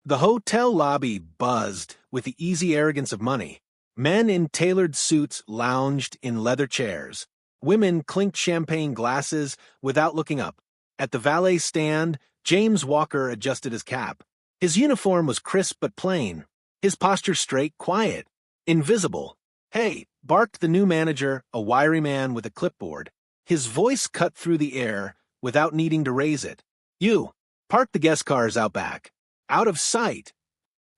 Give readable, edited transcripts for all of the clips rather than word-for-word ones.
The hotel lobby buzzed with the easy arrogance of money. Men in tailored suits lounged in leather chairs. Women clinked champagne glasses without looking up. At the valet stand, James Walker adjusted his cap. His uniform was crisp but plain. His posture straight, quiet, invisible. "Hey," barked the new manager, a wiry man with a clipboard. His voice cut through the air without needing to raise it. "You, park the guest cars out back." Out of sight.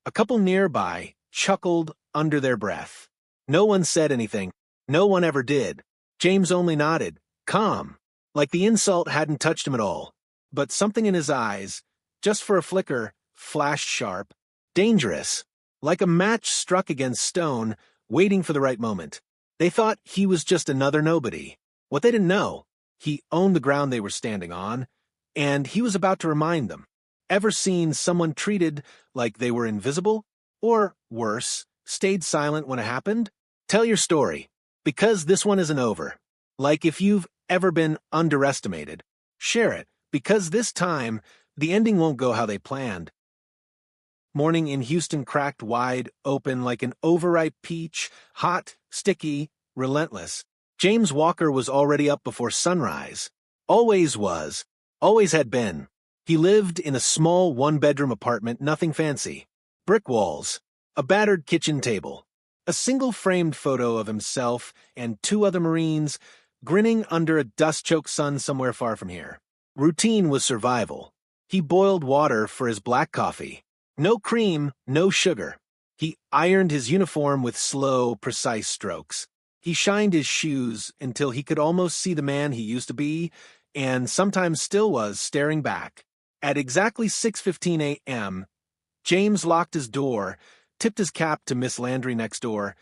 A couple nearby chuckled under their breath. No one said anything. No one ever did. James only nodded, calm, like the insult hadn't touched him at all. But something in his eyes, just for a flicker, flashed sharp. Dangerous. Like a match struck against stone, waiting for the right moment. They thought he was just another nobody. What they didn't know, he owned the ground they were standing on, and he was about to remind them. Ever seen someone treated like they were invisible? Or, worse, stayed silent when it happened? Tell your story, because this one isn't over. Like if you've ever been underestimated, share it, because this time, the ending won't go how they planned. Morning in Houston cracked wide open like an overripe peach, hot, sticky, relentless. James Walker was already up before sunrise. Always was. Always had been. He lived in a small one-bedroom apartment, nothing fancy. Brick walls, a battered kitchen table, a single framed photo of himself and two other Marines grinning under a dust-choked sun somewhere far from here. Routine was survival. He boiled water for his black coffee. No cream, no sugar. He ironed his uniform with slow, precise strokes. He shined his shoes until he could almost see the man he used to be, and sometimes still was, staring back. At exactly 6:15 a.m., James locked his door, tipped his cap to Miss Landry next door,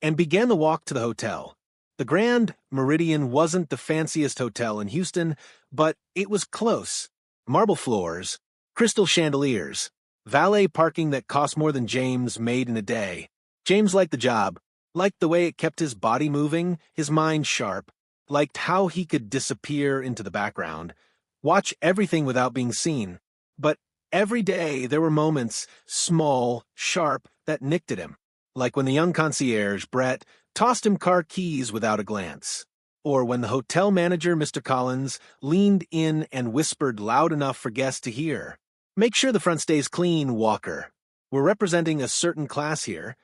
and began the walk to the hotel. The Grand Meridian wasn't the fanciest hotel in Houston, but it was close. Marble floors, crystal chandeliers, valet parking that cost more than James made in a day. James liked the job, liked the way it kept his body moving, his mind sharp, liked how he could disappear into the background, watch everything without being seen. But every day there were moments, small, sharp, that nicked at him. Like when the young concierge, Brett, tossed him car keys without a glance. Or when the hotel manager, Mr. Collins, leaned in and whispered loud enough for guests to hear. "Make sure the front stays clean, Walker. We're representing a certain class here."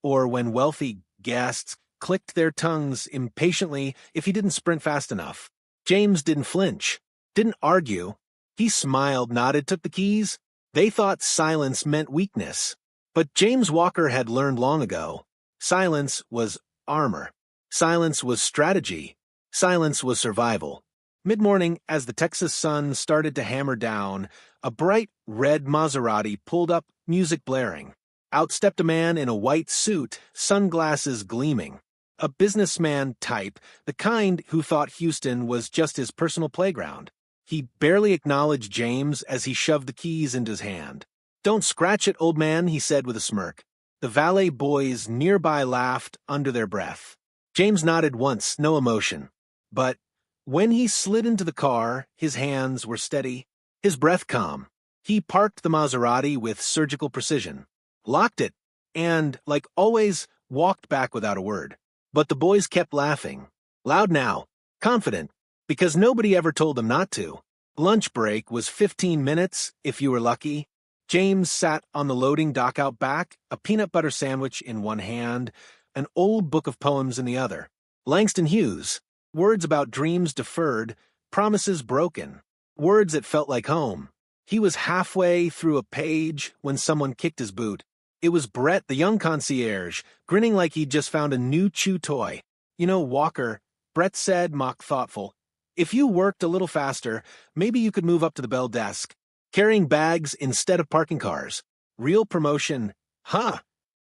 Or when wealthy guests clicked their tongues impatiently if he didn't sprint fast enough. James didn't flinch. Didn't argue. He smiled, nodded, took the keys. They thought silence meant weakness. But James Walker had learned long ago. Silence was armor. Silence was strategy. Silence was survival. Mid-morning, as the Texas sun started to hammer down, a bright red Maserati pulled up, music blaring. Out stepped a man in a white suit, sunglasses gleaming. A businessman type, the kind who thought Houston was just his personal playground. He barely acknowledged James as he shoved the keys into his hand. "Don't scratch it, old man," he said with a smirk. The valet boys nearby laughed under their breath. James nodded once, no emotion. But when he slid into the car, his hands were steady, his breath calm. He parked the Maserati with surgical precision, locked it, and, like always, walked back without a word. But the boys kept laughing. Loud now, confident, because nobody ever told them not to. Lunch break was 15 minutes, if you were lucky. James sat on the loading dock out back, a peanut butter sandwich in one hand, an old book of poems in the other. Langston Hughes, words about dreams deferred, promises broken, words that felt like home. He was halfway through a page when someone kicked his boot. It was Brett, the young concierge, grinning like he'd just found a new chew toy. "You know, Walker," Brett said, mock thoughtful, "if you worked a little faster, maybe you could move up to the bell desk, carrying bags instead of parking cars. Real promotion." "Huh."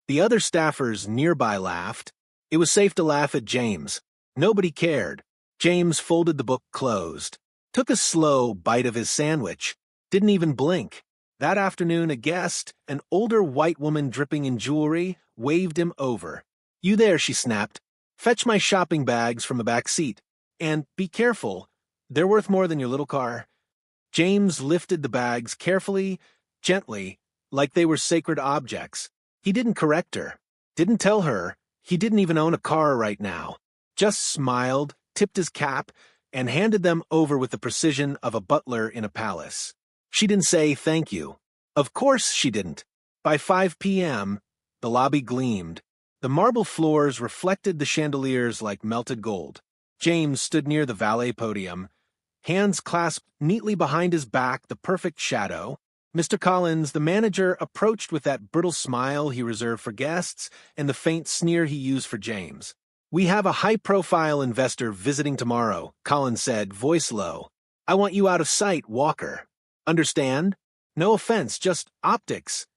The other staffers nearby laughed. It was safe to laugh at James. Nobody cared. James folded the book closed, took a slow bite of his sandwich, didn't even blink. That afternoon, a guest, an older white woman dripping in jewelry, waved him over. "You there," she snapped. "Fetch my shopping bags from the back seat. And be careful. They're worth more than your little car." James lifted the bags carefully, gently, like they were sacred objects. He didn't correct her, didn't tell her he didn't even own a car right now. Just smiled, tipped his cap, and handed them over with the precision of a butler in a palace. She didn't say thank you. Of course she didn't. By 5 p.m., the lobby gleamed. The marble floors reflected the chandeliers like melted gold. James stood near the valet podium, hands clasped neatly behind his back, the perfect shadow. Mr. Collins, the manager, approached with that brittle smile he reserved for guests and the faint sneer he used for James. "We have a high-profile investor visiting tomorrow," Collins said, voice low. "I want you out of sight, Walker. Understand? No offense, just optics."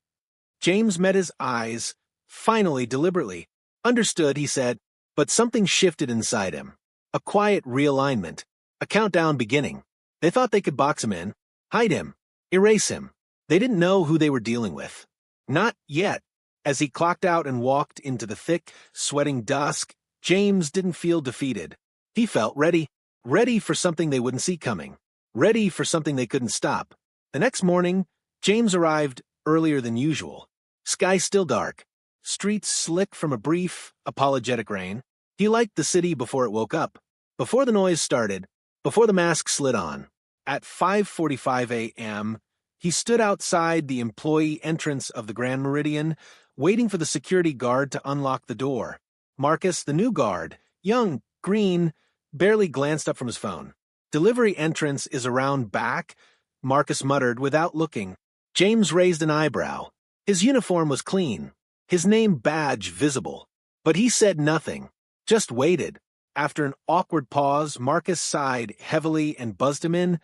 James met his eyes, finally, deliberately. "Understood," he said, but something shifted inside him. A quiet realignment. A countdown beginning. They thought they could box him in, hide him, erase him. They didn't know who they were dealing with. Not yet. As he clocked out and walked into the thick, sweating dusk, James didn't feel defeated. He felt ready. Ready for something they wouldn't see coming. Ready for something they couldn't stop. The next morning, James arrived earlier than usual. Sky still dark. Streets slick from a brief, apologetic rain. He liked the city before it woke up. Before the noise started. Before the mask slid on. At 5:45 a.m., he stood outside the employee entrance of the Grand Meridian, waiting for the security guard to unlock the door. Marcus, the new guard, young, green, barely glanced up from his phone. "Delivery entrance is around back," Marcus muttered without looking. James raised an eyebrow. His uniform was clean, his name badge visible. But he said nothing, just waited. After an awkward pause, Marcus sighed heavily and buzzed him in,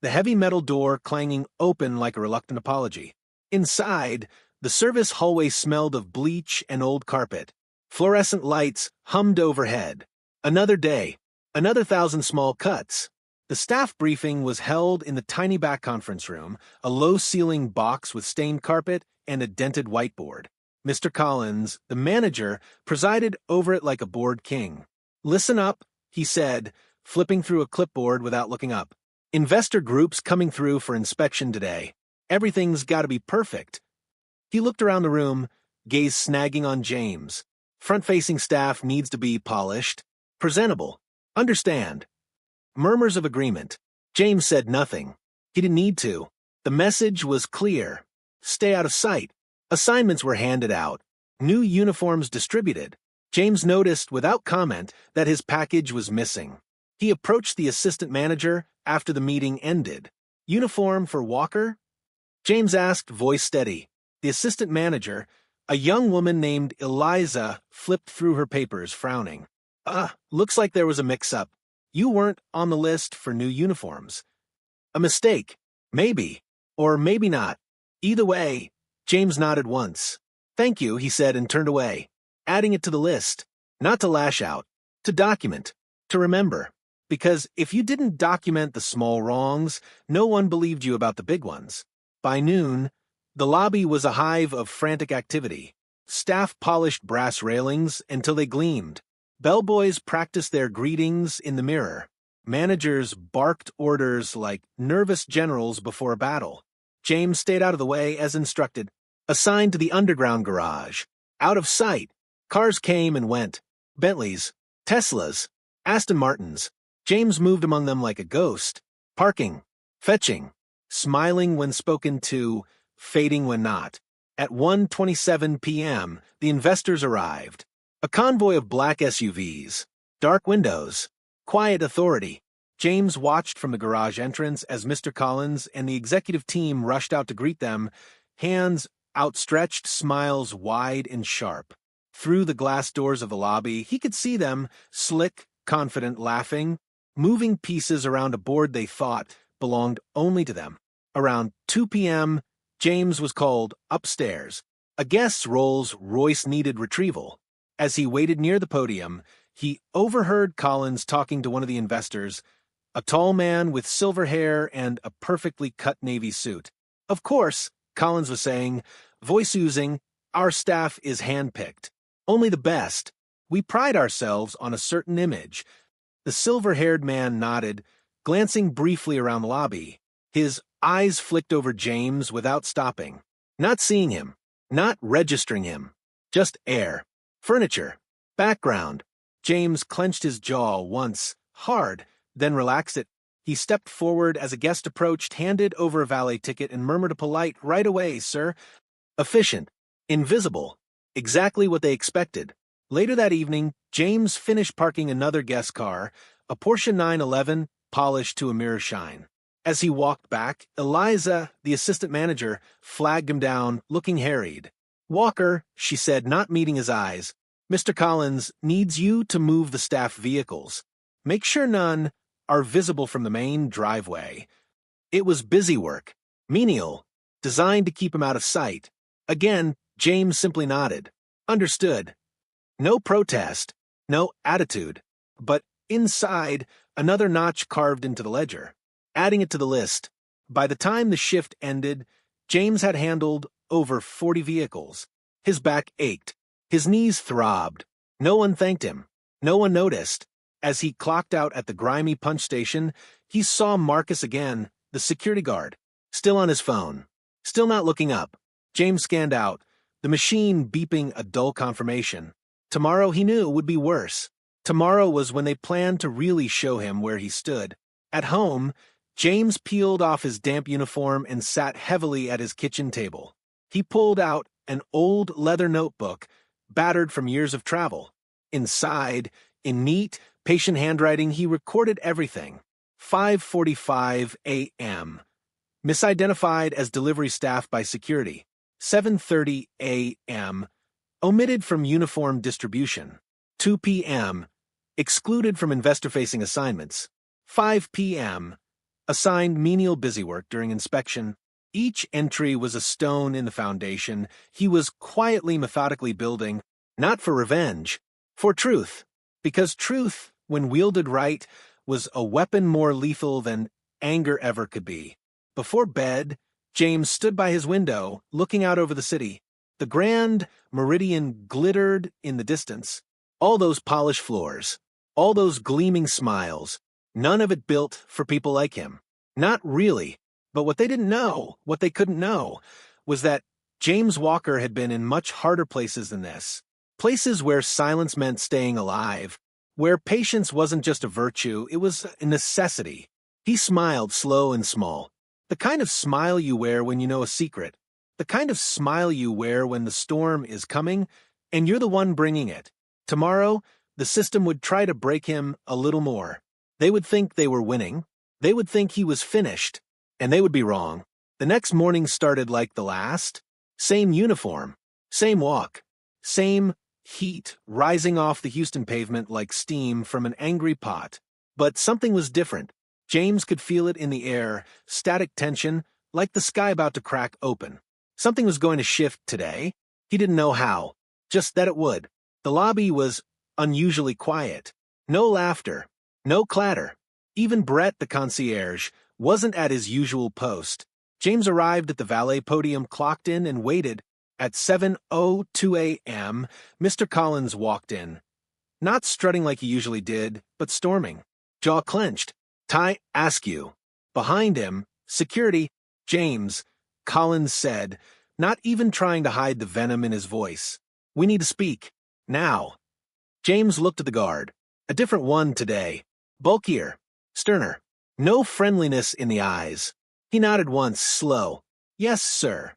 the heavy metal door clanging open like a reluctant apology. Inside, the service hallway smelled of bleach and old carpet. Fluorescent lights hummed overhead. Another day, another 1,000 small cuts. The staff briefing was held in the tiny back conference room, a low-ceiling box with stained carpet and a dented whiteboard. Mr. Collins, the manager, presided over it like a bored king. "Listen up," he said, flipping through a clipboard without looking up. "Investor groups coming through for inspection today. Everything's got to be perfect." He looked around the room, gaze snagging on James. Front-facing staff needs to be polished, presentable. Understand. Murmurs of agreement. James said nothing. He didn't need to. The message was clear. Stay out of sight. Assignments were handed out. New uniforms distributed. James noticed without comment that his package was missing. He approached the assistant manager after the meeting ended. "Uniform for Walker?" James asked, voice steady. The assistant manager, a young woman named Eliza, flipped through her papers, frowning. Looks like there was a mix-up. You weren't on the list for new uniforms." "A mistake. Maybe. Or maybe not. Either way," James nodded once. "Thank you," he said and turned away, adding it to the list. Not to lash out. To document. To remember. Because if you didn't document the small wrongs, no one believed you about the big ones. By noon, the lobby was a hive of frantic activity. Staff polished brass railings until they gleamed. Bellboys practiced their greetings in the mirror. Managers barked orders like nervous generals before a battle. James stayed out of the way as instructed. Assigned to the underground garage. Out of sight. Cars came and went. Bentleys. Teslas. Aston Martins. James moved among them like a ghost. Parking. Fetching. Smiling when spoken to. Fading when not. At 1:27 p.m., the investors arrived. A convoy of black SUVs. Dark windows. Quiet authority. James watched from the garage entrance as Mr. Collins and the executive team rushed out to greet them, hands outstretched, smiles wide and sharp. Through the glass doors of the lobby, he could see them, slick, confident, laughing, moving pieces around a board they thought belonged only to them. Around 2 p.m., James was called upstairs. A guest's Rolls Royce needed retrieval. As he waited near the podium, he overheard Collins talking to one of the investors, a tall man with silver hair and a perfectly cut navy suit. "Of course," Collins was saying, voice oozing, "our staff is handpicked. Only the best. We pride ourselves on a certain image." The silver-haired man nodded, glancing briefly around the lobby. His eyes flicked over James without stopping. Not seeing him. Not registering him. Just air. Furniture. Background. James clenched his jaw once, hard, then relaxed it. He stepped forward as a guest approached, handed over a valet ticket, and murmured a polite, "Right away, sir." Efficient. Invisible. Exactly what they expected. Later that evening, James finished parking another guest car, a Porsche 911, polished to a mirror shine. As he walked back, Eliza, the assistant manager, flagged him down, looking harried. "Walker," she said, not meeting his eyes, "Mr. Collins needs you to move the staff vehicles. Make sure none are visible from the main driveway." It was busy work, menial, designed to keep him out of sight. Again, James simply nodded. Understood. No protest, no attitude. But inside, another notch carved into the ledger, adding it to the list. By the time the shift ended, James had handled over 40 vehicles. His back ached. His knees throbbed. No one thanked him. No one noticed. As he clocked out at the grimy punch station, he saw Marcus again, the security guard, still on his phone, still not looking up. James scanned out, the machine beeping a dull confirmation. Tomorrow, he knew, would be worse. Tomorrow was when they planned to really show him where he stood. At home, James peeled off his damp uniform and sat heavily at his kitchen table. He pulled out an old leather notebook, battered from years of travel. Inside, in neat, patient handwriting, he recorded everything. 5:45 a.m. Misidentified as delivery staff by security. 7:30 a.m. Omitted from uniform distribution. 2 p.m. Excluded from investor-facing assignments. 5 p.m. Assigned menial busywork during inspection. Each entry was a stone in the foundation he was quietly, methodically building, not for revenge, for truth. Because truth, when wielded right, was a weapon more lethal than anger ever could be. Before bed, James stood by his window, looking out over the city. The Grand Meridian glittered in the distance. All those polished floors, all those gleaming smiles, none of it built for people like him. Not really. But what they didn't know, what they couldn't know, was that James Walker had been in much harder places than this. Places where silence meant staying alive, where patience wasn't just a virtue, it was a necessity. He smiled slow and small. The kind of smile you wear when you know a secret. The kind of smile you wear when the storm is coming, and you're the one bringing it. Tomorrow, the system would try to break him a little more. They would think they were winning. They would think he was finished. And they would be wrong. The next morning started like the last. Same uniform. Same walk. Same heat rising off the Houston pavement like steam from an angry pot. But something was different. James could feel it in the air, static tension, like the sky about to crack open. Something was going to shift today. He didn't know how, just that it would. The lobby was unusually quiet. No laughter, no clatter. Even Brett, the concierge, wasn't at his usual post. James arrived at the valet podium, clocked in, and waited. At 7:02 a.m., Mr. Collins walked in. Not strutting like he usually did, but storming. Jaw clenched. "Ty Askew." Behind him, security. "James," Collins said, not even trying to hide the venom in his voice. "We need to speak. Now." James looked at the guard. A different one today. Bulkier. Sterner. No friendliness in the eyes. He nodded once, slow. "Yes, sir."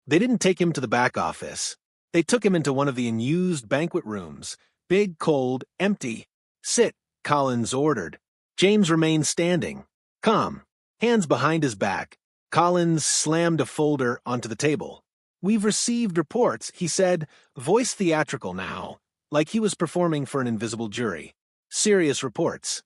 They didn't take him to the back office. They took him into one of the unused banquet rooms. Big, cold, empty. "Sit," Collins ordered. James remained standing, calm, hands behind his back. Collins slammed a folder onto the table. "We've received reports," he said, voice theatrical now, like he was performing for an invisible jury. "Serious reports."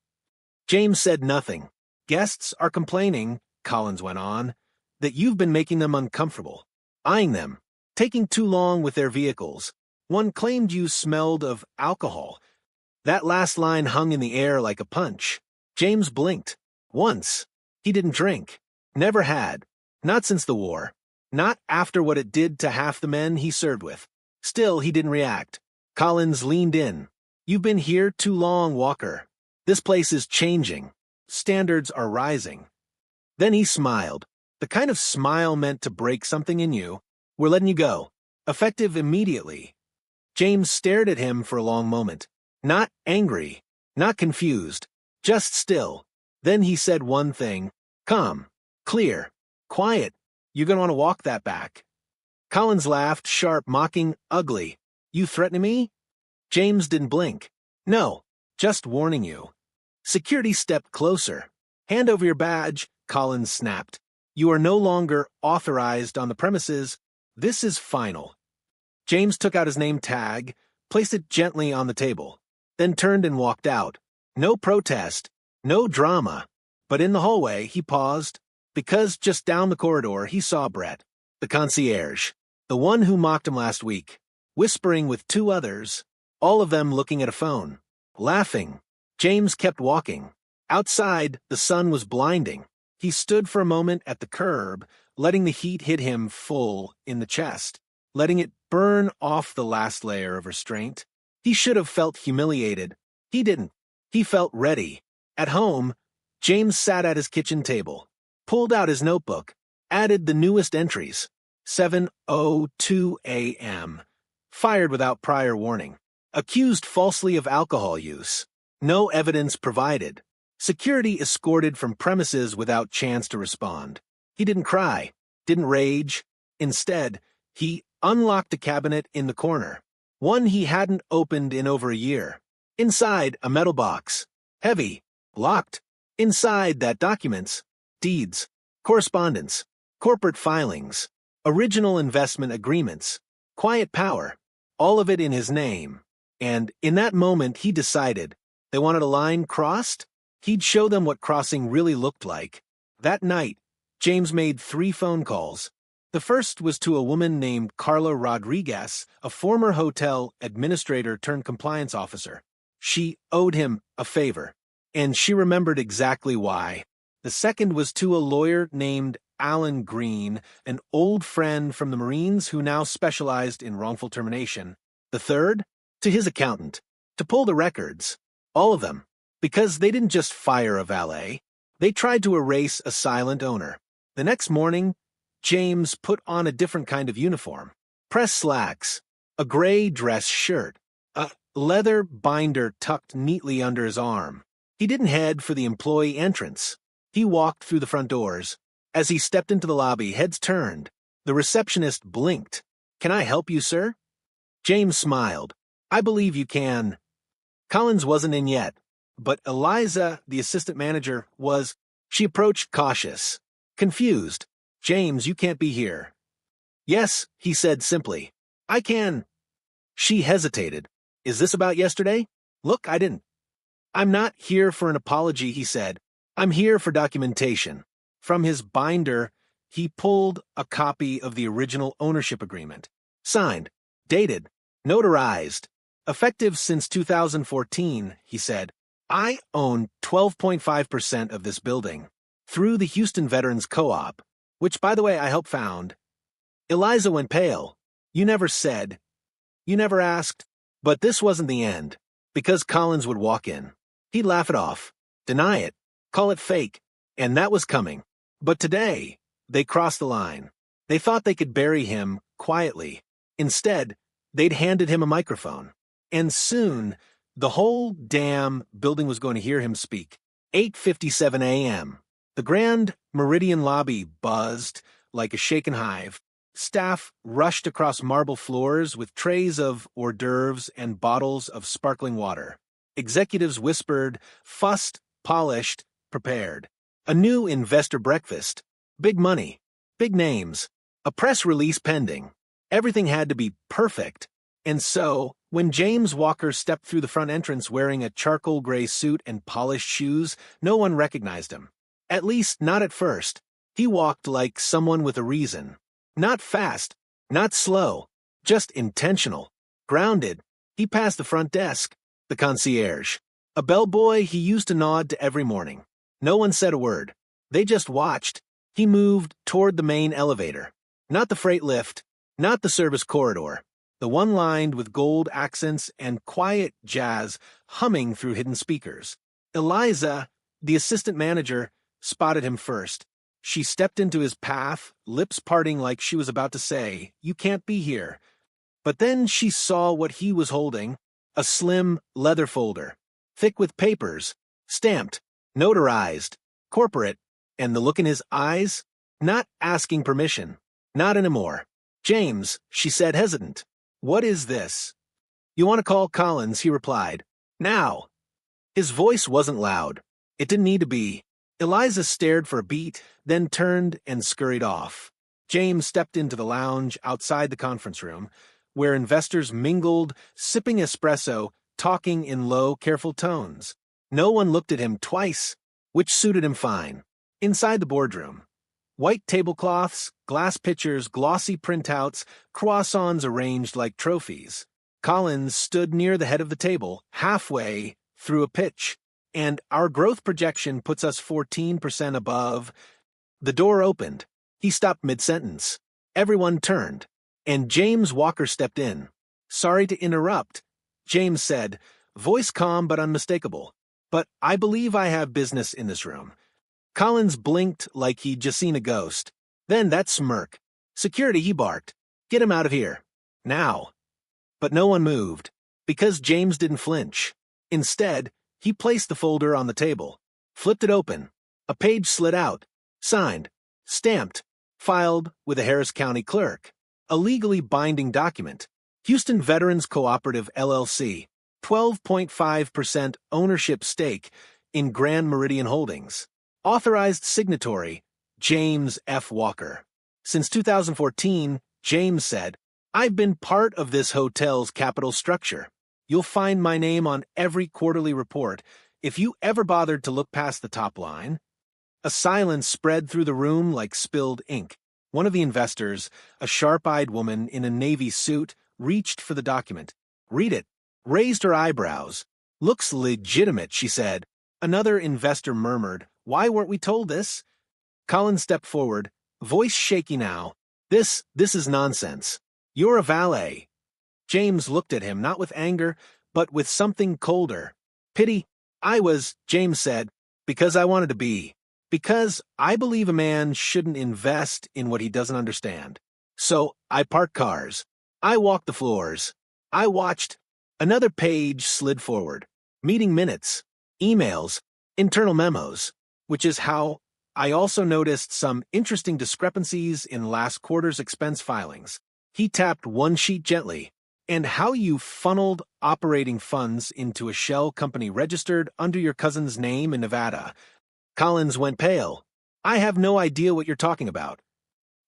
James said nothing. "Guests are complaining," Collins went on, "that you've been making them uncomfortable, eyeing them, taking too long with their vehicles. One claimed you smelled of alcohol." That last line hung in the air like a punch. James blinked. Once. He didn't drink. Never had. Not since the war. Not after what it did to half the men he served with. Still, he didn't react. Collins leaned in. "You've been here too long, Walker. This place is changing. Standards are rising." Then he smiled. The kind of smile meant to break something in you. We're letting you go. Effective immediately. James stared at him for a long moment. Not angry, not confused, just still. Then he said one thing. Calm, clear, quiet. You're gonna want to walk that back. Collins laughed, sharp, mocking, ugly. You threatening me? James didn't blink. No, just warning you. Security stepped closer. Hand over your badge, Collins snapped. You are no longer authorized on the premises. This is final. James took out his name tag, placed it gently on the table, then turned and walked out. No protest, no drama. But in the hallway, he paused, because just down the corridor he saw Brett, the concierge, the one who mocked him last week, whispering with two others, all of them looking at a phone, laughing. James kept walking. Outside, the sun was blinding. He stood for a moment at the curb, letting the heat hit him full in the chest, letting it burn off the last layer of restraint. He should have felt humiliated. He didn't. He felt ready. At home, James sat at his kitchen table, pulled out his notebook, added the newest entries. 7:02 a.m. Fired without prior warning. Accused falsely of alcohol use. No evidence provided. Security escorted from premises without chance to respond. He didn't cry, didn't rage. Instead, he unlocked a cabinet in the corner, one he hadn't opened in over a year. Inside, a metal box. Heavy. Locked. Inside that documents, deeds, correspondence, corporate filings, original investment agreements, quiet power, all of it in his name. And in that moment he decided they wanted a line crossed. He'd show them what crossing really looked like. That night, James made 3 phone calls. The first was to a woman named Carla Rodriguez, a former hotel administrator turned compliance officer. She owed him a favor, and she remembered exactly why. The second was to a lawyer named Alan Green, an old friend from the Marines who now specialized in wrongful termination. The third, to his accountant, to pull the records, all of them, because they didn't just fire a valet. They tried to erase a silent owner. The next morning, James put on a different kind of uniform. Press slacks, a gray dress shirt, a leather binder tucked neatly under his arm. He didn't head for the employee entrance. He walked through the front doors. As he stepped into the lobby, heads turned. The receptionist blinked. "Can I help you, sir?" James smiled. "I believe you can." Collins wasn't in yet, but Eliza, the assistant manager, was. She approached cautious, confused. "James, you can't be here." "Yes," he said simply. "I can." She hesitated. "Is this about yesterday?" "Look, I didn't." "I'm not here for an apology," he said. "I'm here for documentation." From his binder, he pulled a copy of the original ownership agreement. Signed, dated, notarized, effective since 2014, he said. "I own 12.5% of this building through the Houston Veterans Co-op, which, by the way, I helped found." Eliza went pale. "You never said. You never asked." But this wasn't the end, because Collins would walk in. He'd laugh it off, deny it, call it fake, and that was coming. But today, they crossed the line. They thought they could bury him quietly. Instead, they'd handed him a microphone. And soon, the whole damn building was going to hear him speak. 8:57 a.m. The Grand Meridian lobby buzzed like a shaken hive. Staff rushed across marble floors with trays of hors d'oeuvres and bottles of sparkling water. Executives whispered, fussed, polished, prepared. A new investor breakfast. Big money. Big names. A press release pending. Everything had to be perfect. And so, when James Walker stepped through the front entrance wearing a charcoal gray suit and polished shoes, no one recognized him. At least not at first. He walked like someone with a reason. Not fast, not slow, just intentional. Grounded. He passed the front desk, the concierge. A bellboy he used to nod to every morning. No one said a word. They just watched. He moved toward the main elevator. Not the freight lift, not the service corridor. The one lined with gold accents and quiet jazz humming through hidden speakers. Eliza, the assistant manager, spotted him first. She stepped into his path, lips parting like she was about to say, "You can't be here." But then she saw what he was holding, a slim leather folder, thick with papers, stamped, notarized, corporate, and the look in his eyes, not asking permission. "Not anymore." "James," she said, hesitant. "What is this?" "You want to call Collins," he replied. "Now." His voice wasn't loud. It didn't need to be. Eliza stared for a beat, then turned and scurried off. James stepped into the lounge outside the conference room, where investors mingled, sipping espresso, talking in low, careful tones. No one looked at him twice, which suited him fine. Inside the boardroom, white tablecloths, glass pitchers, glossy printouts, croissants arranged like trophies. Collins stood near the head of the table, halfway through a pitch, and "Our growth projection puts us 14% above." The door opened. He stopped mid-sentence. Everyone turned, and James Walker stepped in. "Sorry to interrupt," James said, voice calm but unmistakable, "but I believe I have business in this room." Collins blinked like he'd just seen a ghost. Then that smirk. "Security," he barked. "Get him out of here. Now." But no one moved, because James didn't flinch. Instead, he placed the folder on the table, flipped it open. A page slid out, signed, stamped, filed with a Harris County clerk. A legally binding document. Houston Veterans Cooperative, LLC, 12.5% ownership stake in Grand Meridian Holdings. Authorized signatory, James F. Walker. Since 2014, James said, "I've been part of this hotel's capital structure. You'll find my name on every quarterly report if you ever bothered to look past the top line." A silence spread through the room like spilled ink. One of the investors, a sharp-eyed woman in a navy suit, reached for the document. "Read it," raised her eyebrows. "Looks legitimate," she said. Another investor murmured, "Why weren't we told this?" Collins stepped forward, voice shaky now. This is nonsense. You're a valet." James looked at him, not with anger, but with something colder. "Pity. I was," James said, "because I wanted to be. Because I believe a man shouldn't invest in what he doesn't understand. So I parked cars. I walked the floors. I watched." Another page slid forward. Meeting minutes, emails, internal memos, which is how I also noticed some interesting discrepancies in last quarter's expense filings. He tapped one sheet gently. "And how you funneled operating funds into a shell company registered under your cousin's name in Nevada." Collins went pale. "I have no idea what you're talking about."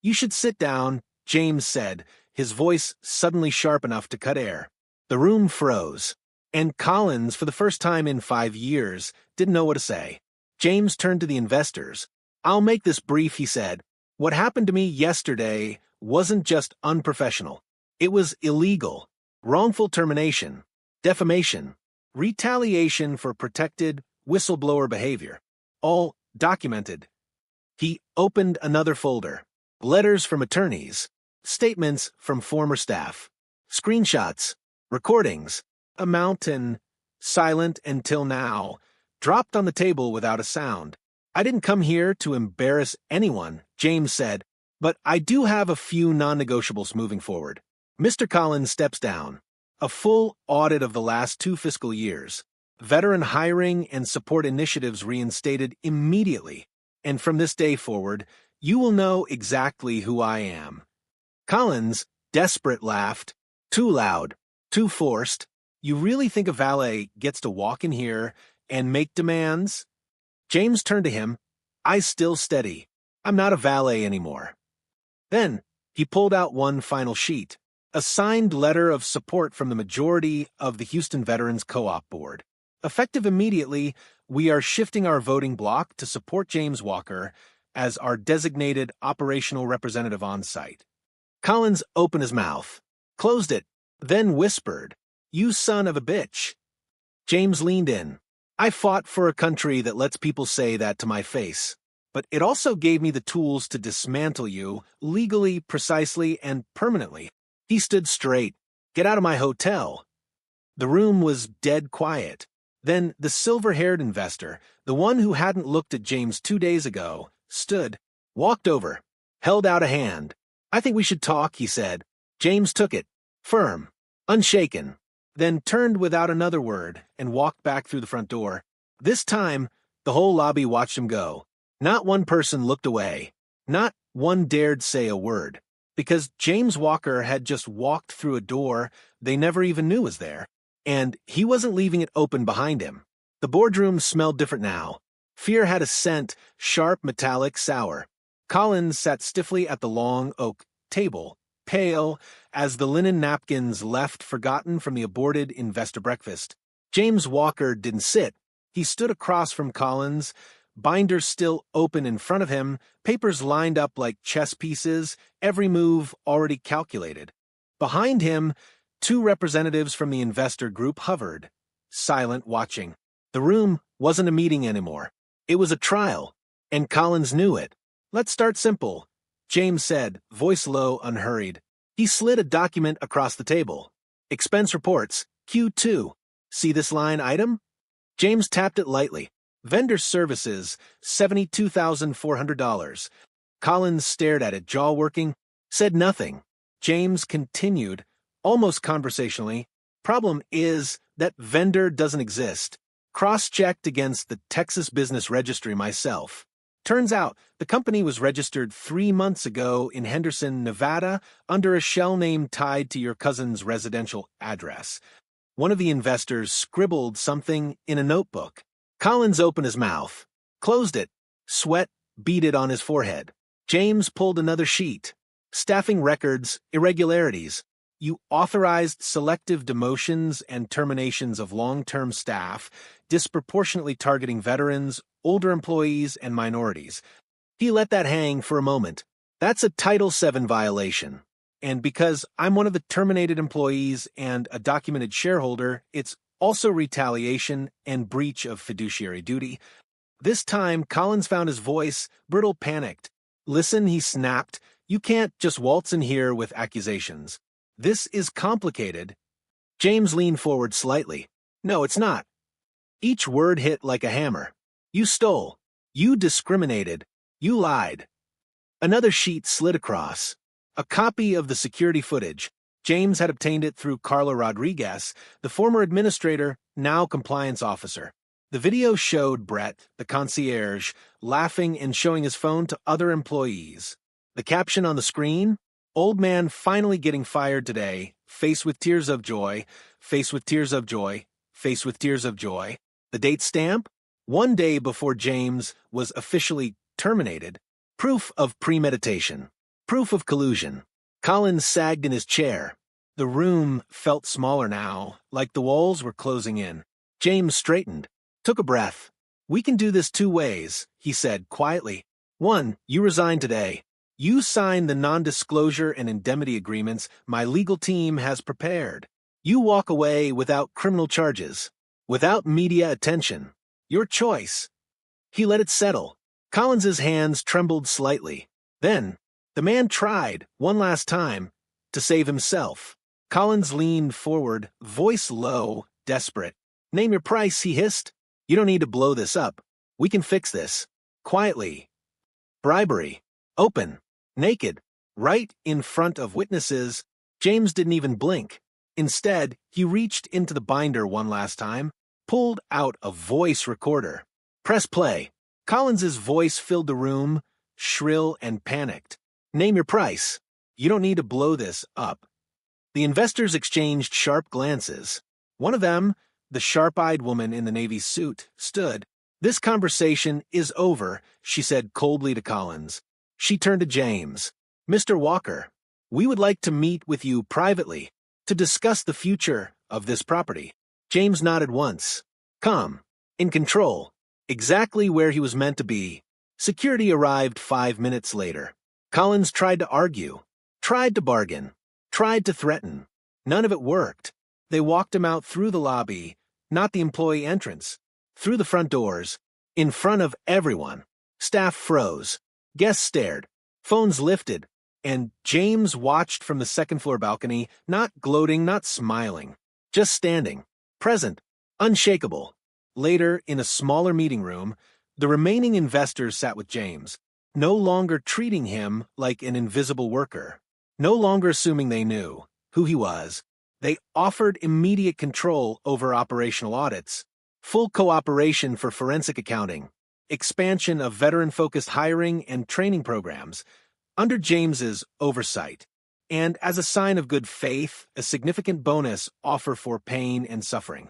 "You should sit down," James said, his voice suddenly sharp enough to cut air. The room froze, and Collins, for the first time in 5 years, didn't know what to say. James turned to the investors. "I'll make this brief," he said. "What happened to me yesterday wasn't just unprofessional. It was illegal, wrongful termination, defamation, retaliation for protected whistleblower behavior. All documented." He opened another folder. Letters from attorneys, statements from former staff, screenshots, recordings, a mountain, silent until now, dropped on the table without a sound. "I didn't come here to embarrass anyone," James said, "but I do have a few non-negotiables moving forward." Mr. Collins steps down. A full audit of the last 2 fiscal years. Veteran hiring and support initiatives reinstated immediately. And from this day forward, you will know exactly who I am. Collins, desperate, laughed. "Too loud. Too forced. You really think a valet gets to walk in here and make demands?" James turned to him. "Eyes still steady. I'm not a valet anymore." Then he pulled out one final sheet. A signed letter of support from the majority of the Houston Veterans Co-op Board. Effective immediately, we are shifting our voting block to support James Walker as our designated operational representative on site. Collins opened his mouth, closed it, then whispered, "You son of a bitch." James leaned in. "I fought for a country that lets people say that to my face, but it also gave me the tools to dismantle you legally, precisely, and permanently." He stood straight. "Get out of my hotel." The room was dead quiet. Then the silver-haired investor, the one who hadn't looked at James 2 days ago, stood, walked over, held out a hand. "I think we should talk," he said. James took it, firm, unshaken, then turned without another word and walked back through the front door. This time, the whole lobby watched him go. Not one person looked away. Not one dared say a word. Because James Walker had just walked through a door they never even knew was there, and he wasn't leaving it open behind him. The boardroom smelled different now. Fear had a scent, sharp, metallic, sour. Collins sat stiffly at the long oak table, pale, as the linen napkins left forgotten from the aborted investor breakfast. James Walker didn't sit. He stood across from Collins, binders still open in front of him, papers lined up like chess pieces, every move already calculated. Behind him, two representatives from the investor group hovered, silent, watching. The room wasn't a meeting anymore. It was a trial, and Collins knew it. "Let's start simple," James said, voice low, unhurried. He slid a document across the table. "Expense reports, Q2. See this line item?" James tapped it lightly. "Vendor services, $72,400. Collins stared at it, jaw working, said nothing. James continued, almost conversationally. "Problem is that vendor doesn't exist. Cross-checked against the Texas Business Registry myself. Turns out the company was registered 3 months ago in Henderson, Nevada, under a shell name tied to your cousin's residential address." One of the investors scribbled something in a notebook. Collins opened his mouth, closed it, sweat beaded on his forehead. James pulled another sheet. "Staffing records, irregularities. You authorized selective demotions and terminations of long-term staff, disproportionately targeting veterans, older employees, and minorities." He let that hang for a moment. "That's a Title VII violation. And because I'm one of the terminated employees and a documented shareholder, it's also retaliation and breach of fiduciary duty." This time, Collins found his voice, brittle, panicked. "Listen," he snapped, "you can't just waltz in here with accusations. This is complicated." James leaned forward slightly. "No, it's not." Each word hit like a hammer. "You stole. You discriminated. You lied." Another sheet slid across. A copy of the security footage. James had obtained it through Carla Rodriguez, the former administrator, now compliance officer. The video showed Brett, the concierge, laughing and showing his phone to other employees. The caption on the screen? "Old man finally getting fired today, face with tears of joy, face with tears of joy, face with tears of joy." The date stamp? 1 day before James was officially terminated. Proof of premeditation. Proof of collusion. Collins sagged in his chair. The room felt smaller now, like the walls were closing in. James straightened, took a breath. "We can do this 2 ways, he said quietly. 1, you resign today. You sign the non-disclosure and indemnity agreements my legal team has prepared. You walk away without criminal charges, without media attention. Your choice." He let it settle. Collins's hands trembled slightly. Then, the man tried, one last time, to save himself. Collins leaned forward, voice low, desperate. "Name your price," he hissed. "You don't need to blow this up. We can fix this. Quietly. Bribery. Open. Naked. Right in front of witnesses." James didn't even blink. Instead, he reached into the binder one last time, pulled out a voice recorder. "Press play." Collins's voice filled the room, shrill and panicked. "Name your price. You don't need to blow this up." The investors exchanged sharp glances. One of them, the sharp-eyed woman in the Navy suit, stood. "This conversation is over," she said coldly to Collins. She turned to James. "Mr. Walker, we would like to meet with you privately to discuss the future of this property." James nodded once. Calm, in control, exactly where he was meant to be. Security arrived 5 minutes later. Collins tried to argue, tried to bargain, tried to threaten. None of it worked. They walked him out through the lobby, not the employee entrance, through the front doors, in front of everyone. Staff froze. Guests stared. Phones lifted. And James watched from the second-floor balcony, not gloating, not smiling, just standing, present, unshakable. Later, in a smaller meeting room, the remaining investors sat with James. no longer treating him like an invisible worker, no longer assuming they knew who he was. They offered immediate control over operational audits, full cooperation for forensic accounting, expansion of veteran-focused hiring and training programs under James's oversight, and as a sign of good faith, a significant bonus offer for pain and suffering.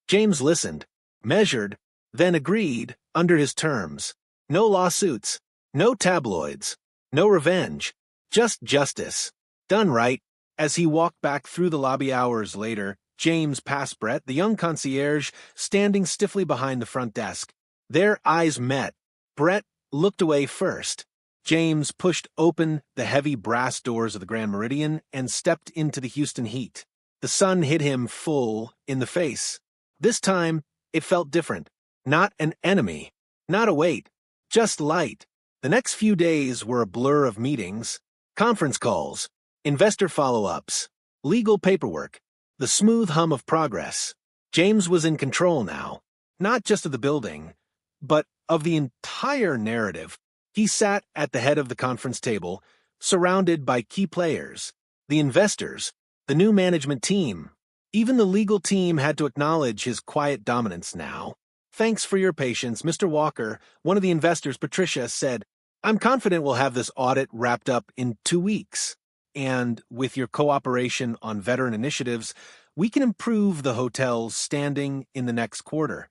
James listened, measured, then agreed under his terms. No lawsuits, no tabloids, no revenge, just justice. Done right. As he walked back through the lobby hours later, James passed Brett, the young concierge, standing stiffly behind the front desk. Their eyes met. Brett looked away first. James pushed open the heavy brass doors of the Grand Meridian and stepped into the Houston heat. The sun hit him full in the face. This time, it felt different. Not an enemy, not a weight, just light. The next few days were a blur of meetings, conference calls, investor follow-ups, legal paperwork, the smooth hum of progress. James was in control now, not just of the building, but of the entire narrative. He sat at the head of the conference table, surrounded by key players, the investors, the new management team. Even the legal team had to acknowledge his quiet dominance now. "Thanks for your patience, Mr. Walker," one of the investors, Patricia, said. "I'm confident we'll have this audit wrapped up in 2 weeks. And with your cooperation on veteran initiatives, we can improve the hotel's standing in the next quarter."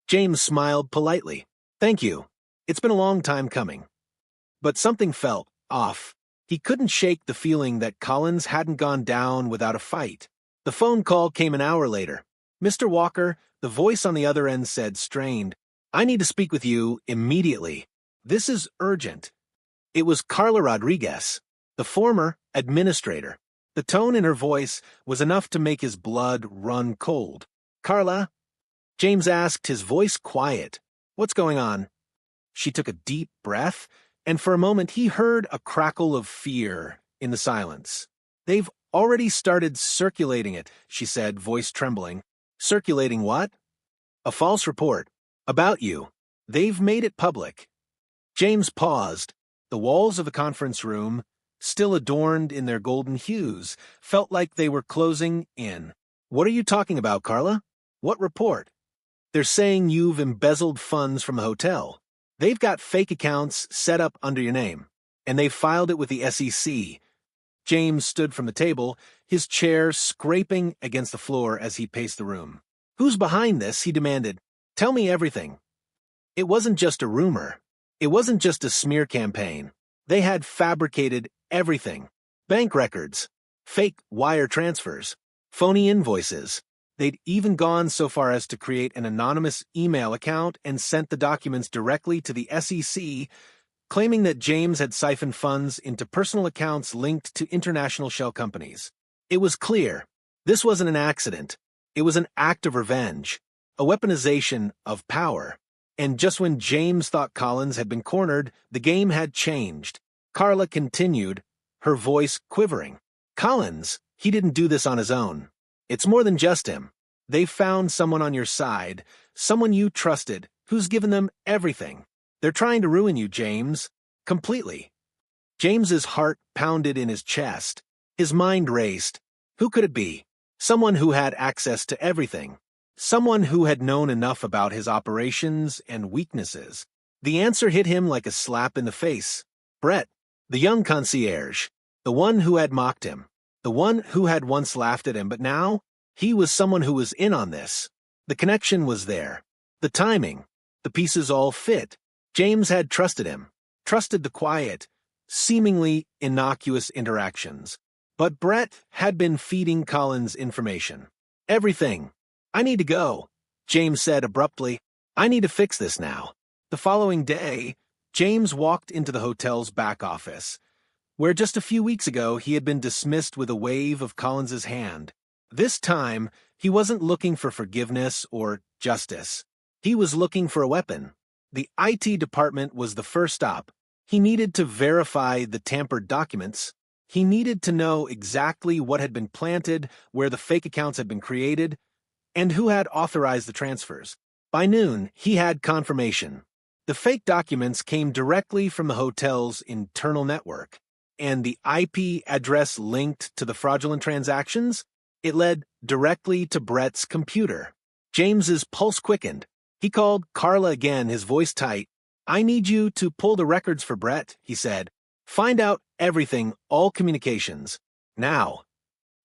James smiled politely. "Thank you. It's been a long time coming." But something felt off. He couldn't shake the feeling that Collins hadn't gone down without a fight. The phone call came an hour later. "Mr. Walker," the voice on the other end said, strained, "I need to speak with you immediately. This is urgent." It was Carla Rodriguez, the former administrator. The tone in her voice was enough to make his blood run cold. "Carla?" James asked, his voice quiet. "What's going on?" She took a deep breath, and for a moment he heard a crackle of fear in the silence. "They've already started circulating it," she said, voice trembling. "Circulating what?" "A false report. About you. They've made it public." James paused. The walls of the conference room, still adorned in their golden hues, felt like they were closing in. "What are you talking about, Carla? What report?" "They're saying you've embezzled funds from the hotel. They've got fake accounts set up under your name, and they've filed it with the SEC. James stood from the table, his chair scraping against the floor as he paced the room. "Who's behind this?" he demanded. "Tell me everything." It wasn't just a rumor. It wasn't just a smear campaign. They had fabricated everything. Bank records, fake wire transfers, phony invoices. They'd even gone so far as to create an anonymous email account and sent the documents directly to the SEC, claiming that James had siphoned funds into personal accounts linked to international shell companies. It was clear. This wasn't an accident. It was an act of revenge, a weaponization of power. And just when James thought Collins had been cornered, the game had changed. Carla continued, her voice quivering. "Collins, he didn't do this on his own. It's more than just him. They've found someone on your side, someone you trusted, who's given them everything. They're trying to ruin you, James. Completely." James's heart pounded in his chest. His mind raced. Who could it be? Someone who had access to everything. Someone who had known enough about his operations and weaknesses. The answer hit him like a slap in the face. Brett, the young concierge, the one who had mocked him, the one who had once laughed at him, but now he was someone who was in on this. The connection was there. The timing. The pieces all fit. James had trusted him, trusted the quiet, seemingly innocuous interactions. But Brett had been feeding Collins information. Everything. "I need to go," James said abruptly. "I need to fix this now." The following day, James walked into the hotel's back office, where just a few weeks ago he had been dismissed with a wave of Collins's hand. This time, he wasn't looking for forgiveness or justice. He was looking for a weapon. The IT department was the first stop. He needed to verify the tampered documents. He needed to know exactly what had been planted, where the fake accounts had been created, and who had authorized the transfers. By noon, he had confirmation. The fake documents came directly from the hotel's internal network, and the IP address linked to the fraudulent transactions, it led directly to Brett's computer. James's pulse quickened. He called Carla again, his voice tight. "I need you to pull the records for Brett," he said. "Find out everything, all communications. Now."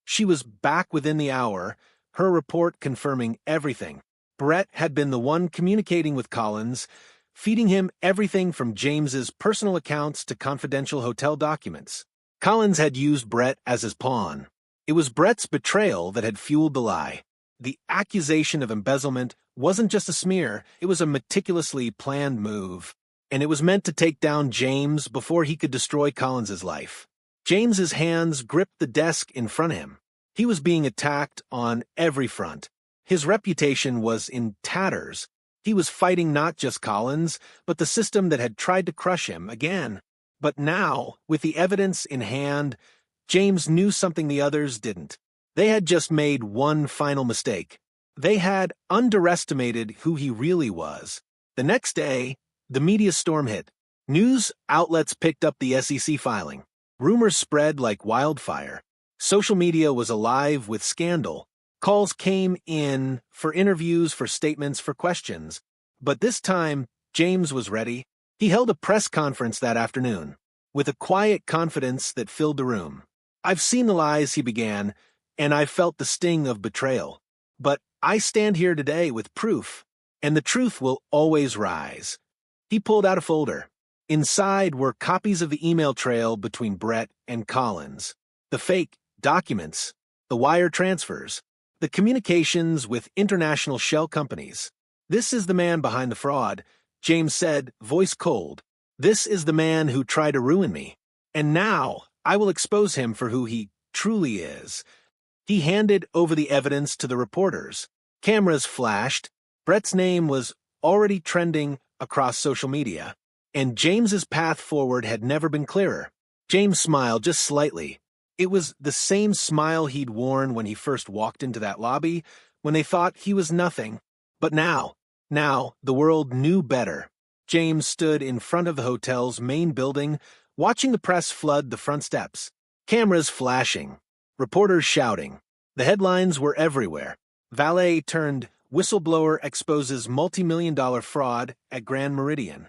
She was back within the hour, her report confirming everything. Brett had been the one communicating with Collins, feeding him everything from James's personal accounts to confidential hotel documents. Collins had used Brett as his pawn. It was Brett's betrayal that had fueled the lie. The accusation of embezzlement wasn't just a smear, it was a meticulously planned move, and it was meant to take down James before he could destroy Collins's life. James's hands gripped the desk in front of him. He was being attacked on every front. His reputation was in tatters. He was fighting not just Collins, but the system that had tried to crush him again. But now, with the evidence in hand, James knew something the others didn't. They had just made one final mistake. They had underestimated who he really was. The next day, the media storm hit. News outlets picked up the SEC filing. Rumors spread like wildfire. Social media was alive with scandal. Calls came in for interviews, for statements, for questions. But this time, James was ready. He held a press conference that afternoon, with a quiet confidence that filled the room. "I've seen the lies," he began, "and I've felt the sting of betrayal. But I stand here today with proof, and the truth will always rise." He pulled out a folder. Inside were copies of the email trail between Brett and Collins, the fake documents, the wire transfers, the communications with international shell companies. "This is the man behind the fraud," James said, voice cold. "This is the man who tried to ruin me. And now I will expose him for who he truly is." He handed over the evidence to the reporters. Cameras flashed. Brett's name was already trending across social media, and James's path forward had never been clearer. James smiled just slightly. It was the same smile he'd worn when he first walked into that lobby, when they thought he was nothing. But now, the world knew better. James stood in front of the hotel's main building, watching the press flood the front steps. Cameras flashing. Reporters shouting. The headlines were everywhere. Valet turned whistleblower exposes multi-million-dollar fraud at Grand Meridian.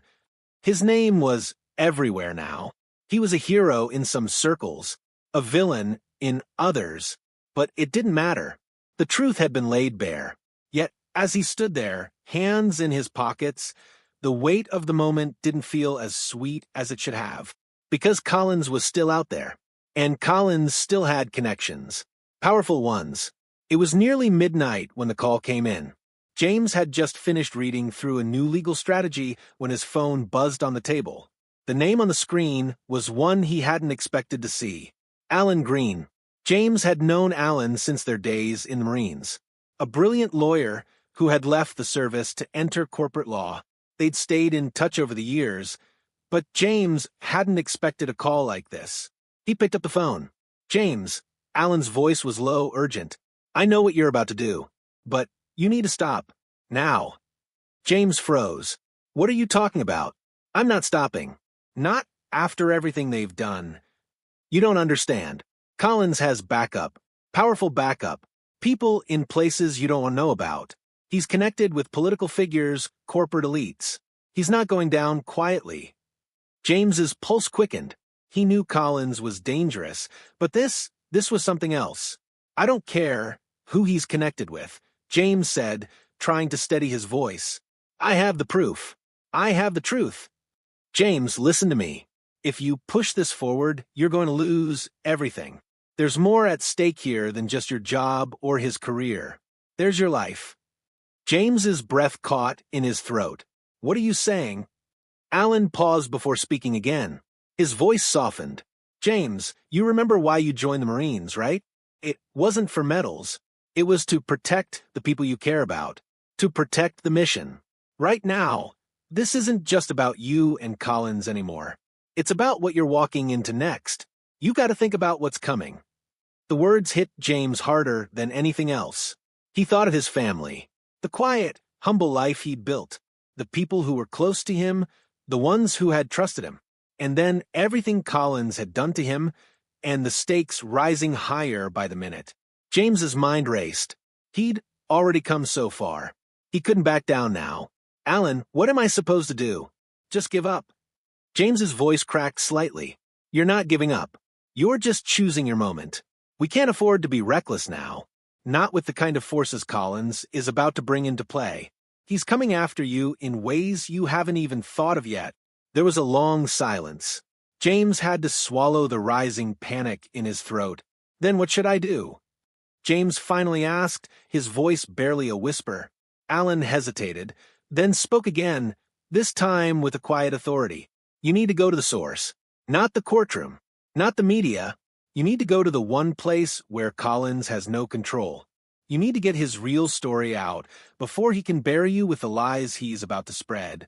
His name was everywhere now. He was a hero in some circles, a villain in others, but it didn't matter. The truth had been laid bare. Yet, as he stood there, hands in his pockets, the weight of the moment didn't feel as sweet as it should have, because Collins was still out there. And Collins still had connections. Powerful ones. It was nearly midnight when the call came in. James had just finished reading through a new legal strategy when his phone buzzed on the table. The name on the screen was one he hadn't expected to see. Alan Green. James had known Alan since their days in the Marines. A brilliant lawyer who had left the service to enter corporate law. They'd stayed in touch over the years, but James hadn't expected a call like this. He picked up the phone. "James," Alan's voice was low, urgent. "I know what you're about to do, but you need to stop. Now." James froze. "What are you talking about? I'm not stopping. Not after everything they've done. You don't understand. Collins has backup. Powerful backup. People in places you don't know about. He's connected with political figures, corporate elites. He's not going down quietly." James's pulse quickened. He knew Collins was dangerous, but this was something else. "I don't care who he's connected with," James said, trying to steady his voice. "I have the proof. I have the truth. James, listen to me. If you push this forward, you're going to lose everything. There's more at stake here than just your job or his career. There's your life." James's breath caught in his throat. "What are you saying?" Alan paused before speaking again. His voice softened. "James, you remember why you joined the Marines, right? It wasn't for medals. It was to protect the people you care about, to protect the mission. Right now, this isn't just about you and Collins anymore. It's about what you're walking into next. You got to think about what's coming." The words hit James harder than anything else. He thought of his family, the quiet, humble life he'd built, the people who were close to him, the ones who had trusted him. And then everything Collins had done to him, and the stakes rising higher by the minute. James's mind raced. He'd already come so far. He couldn't back down now. Alan, what am I supposed to do? Just give up. James's voice cracked slightly. You're not giving up. You're just choosing your moment. We can't afford to be reckless now. Not with the kind of forces Collins is about to bring into play. He's coming after you in ways you haven't even thought of yet. There was a long silence. James had to swallow the rising panic in his throat. Then what should I do? James finally asked, his voice barely a whisper. Alan hesitated, then spoke again, this time with a quiet authority. You need to go to the source. Not the courtroom. Not the media. You need to go to the one place where Collins has no control. You need to get his real story out before he can bury you with the lies he's about to spread.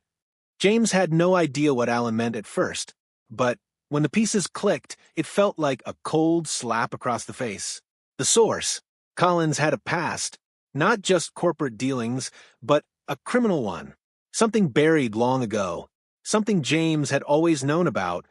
James had no idea what Alan meant at first, but when the pieces clicked, it felt like a cold slap across the face. The source. Collins had a past, not just corporate dealings, but a criminal one. Something buried long ago. Something James had always known about,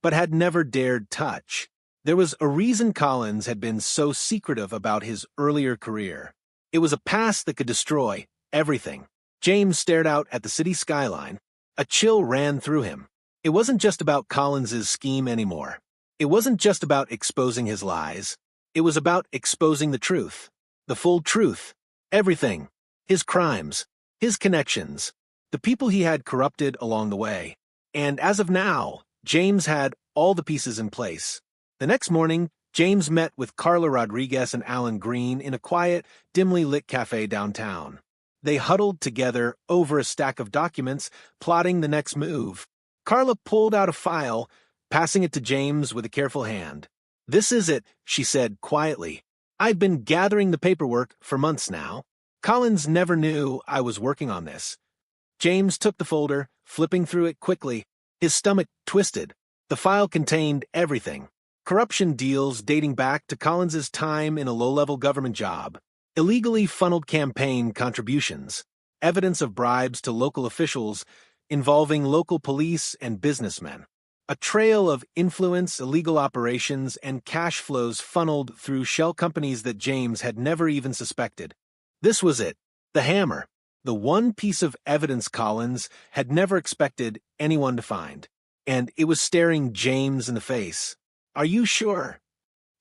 but had never dared touch. There was a reason Collins had been so secretive about his earlier career. It was a past that could destroy everything. James stared out at the city skyline. A chill ran through him. It wasn't just about Collins's scheme anymore. It wasn't just about exposing his lies. It was about exposing the truth. The full truth. Everything. His crimes. His connections. The people he had corrupted along the way. And as of now, James had all the pieces in place. The next morning, James met with Carla Rodriguez and Alan Green in a quiet, dimly lit cafe downtown. They huddled together over a stack of documents, plotting the next move. Carla pulled out a file, passing it to James with a careful hand. This is it, she said quietly. I've been gathering the paperwork for months now. Collins never knew I was working on this. James took the folder, flipping through it quickly. His stomach twisted. The file contained everything. Corruption deals dating back to Collins's time in a low-level government job. Illegally funneled campaign contributions. Evidence of bribes to local officials involving local police and businessmen. A trail of influence, illegal operations, and cash flows funneled through shell companies that James had never even suspected. This was it. The hammer. The one piece of evidence Collins had never expected anyone to find. And it was staring James in the face. Are you sure?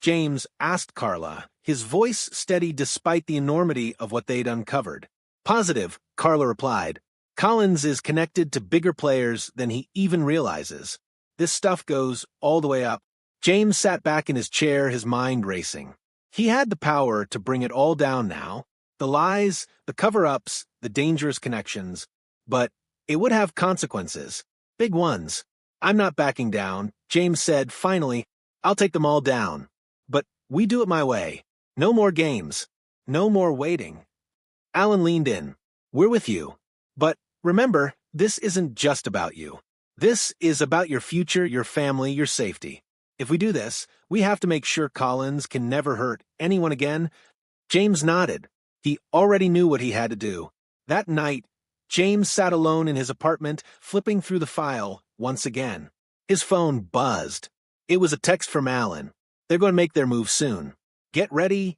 James asked Carla, his voice steady despite the enormity of what they'd uncovered. Positive, Carla replied. Collins is connected to bigger players than he even realizes. This stuff goes all the way up. James sat back in his chair, his mind racing. He had the power to bring it all down now. The lies, the cover-ups, the dangerous connections. But it would have consequences. Big ones. I'm not backing down, James said finally. I'll take them all down. But we do it my way. No more games. No more waiting. Alan leaned in. We're with you. But remember, this isn't just about you. This is about your future, your family, your safety. If we do this, we have to make sure Collins can never hurt anyone again. James nodded. He already knew what he had to do. That night, James sat alone in his apartment, flipping through the file once again. His phone buzzed. It was a text from Alan. They're going to make their move soon. Get ready.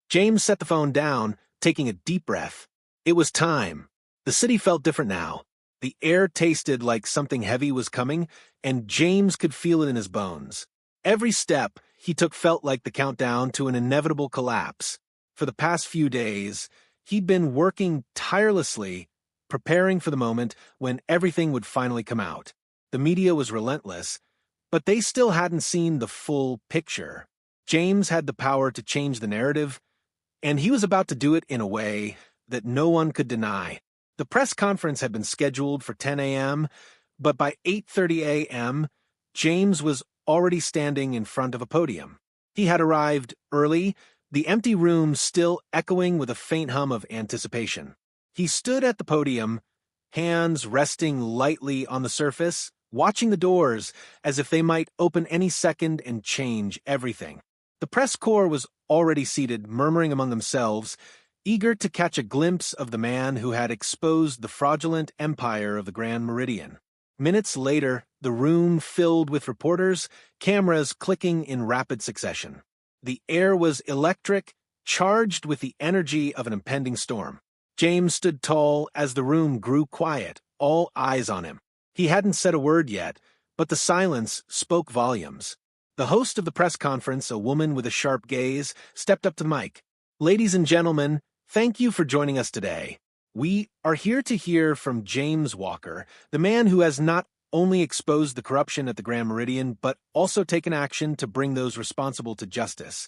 James set the phone down, taking a deep breath. It was time. The city felt different now. The air tasted like something heavy was coming, and James could feel it in his bones. Every step he took felt like the countdown to an inevitable collapse. For the past few days, he'd been working tirelessly, preparing for the moment when everything would finally come out. The media was relentless, but they still hadn't seen the full picture. James had the power to change the narrative, and he was about to do it in a way that no one could deny. The press conference had been scheduled for 10 a.m., but by 8:30 a.m., James was already standing in front of a podium. He had arrived early, the empty room still echoing with a faint hum of anticipation. He stood at the podium, hands resting lightly on the surface, watching the doors as if they might open any second and change everything. The press corps was already seated, murmuring among themselves, eager to catch a glimpse of the man who had exposed the fraudulent empire of the Grand Meridian. Minutes later, the room filled with reporters, cameras clicking in rapid succession. The air was electric, charged with the energy of an impending storm. James stood tall as the room grew quiet, all eyes on him. He hadn't said a word yet, but the silence spoke volumes. The host of the press conference, a woman with a sharp gaze, stepped up to the mic. "Ladies and gentlemen, thank you for joining us today. We are here to hear from James Walker, the man who has not only exposed the corruption at the Grand Meridian, but also taken action to bring those responsible to justice."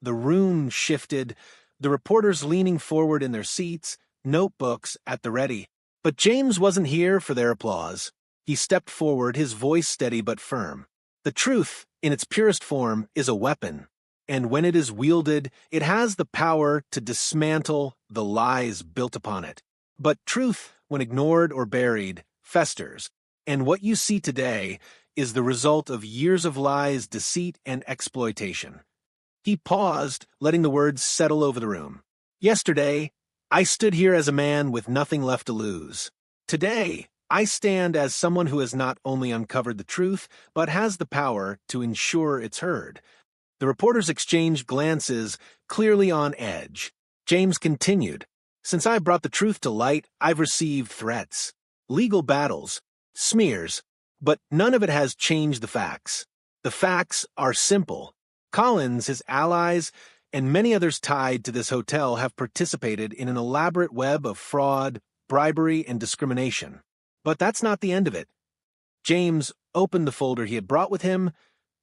The room shifted, the reporters leaning forward in their seats, notebooks at the ready. But James wasn't here for their applause. He stepped forward, his voice steady but firm. The truth, in its purest form, is a weapon, and when it is wielded, it has the power to dismantle the lies built upon it. But truth, when ignored or buried, festers, and what you see today is the result of years of lies, deceit, and exploitation. He paused, letting the words settle over the room. "Yesterday, I stood here as a man with nothing left to lose. Today, I stand as someone who has not only uncovered the truth, but has the power to ensure it's heard." The reporters exchanged glances, clearly on edge. James continued, "Since I brought the truth to light, I've received threats, legal battles, smears, but none of it has changed the facts. The facts are simple. Collins, his allies, and many others tied to this hotel have participated in an elaborate web of fraud, bribery, and discrimination. But that's not the end of it." James opened the folder he had brought with him,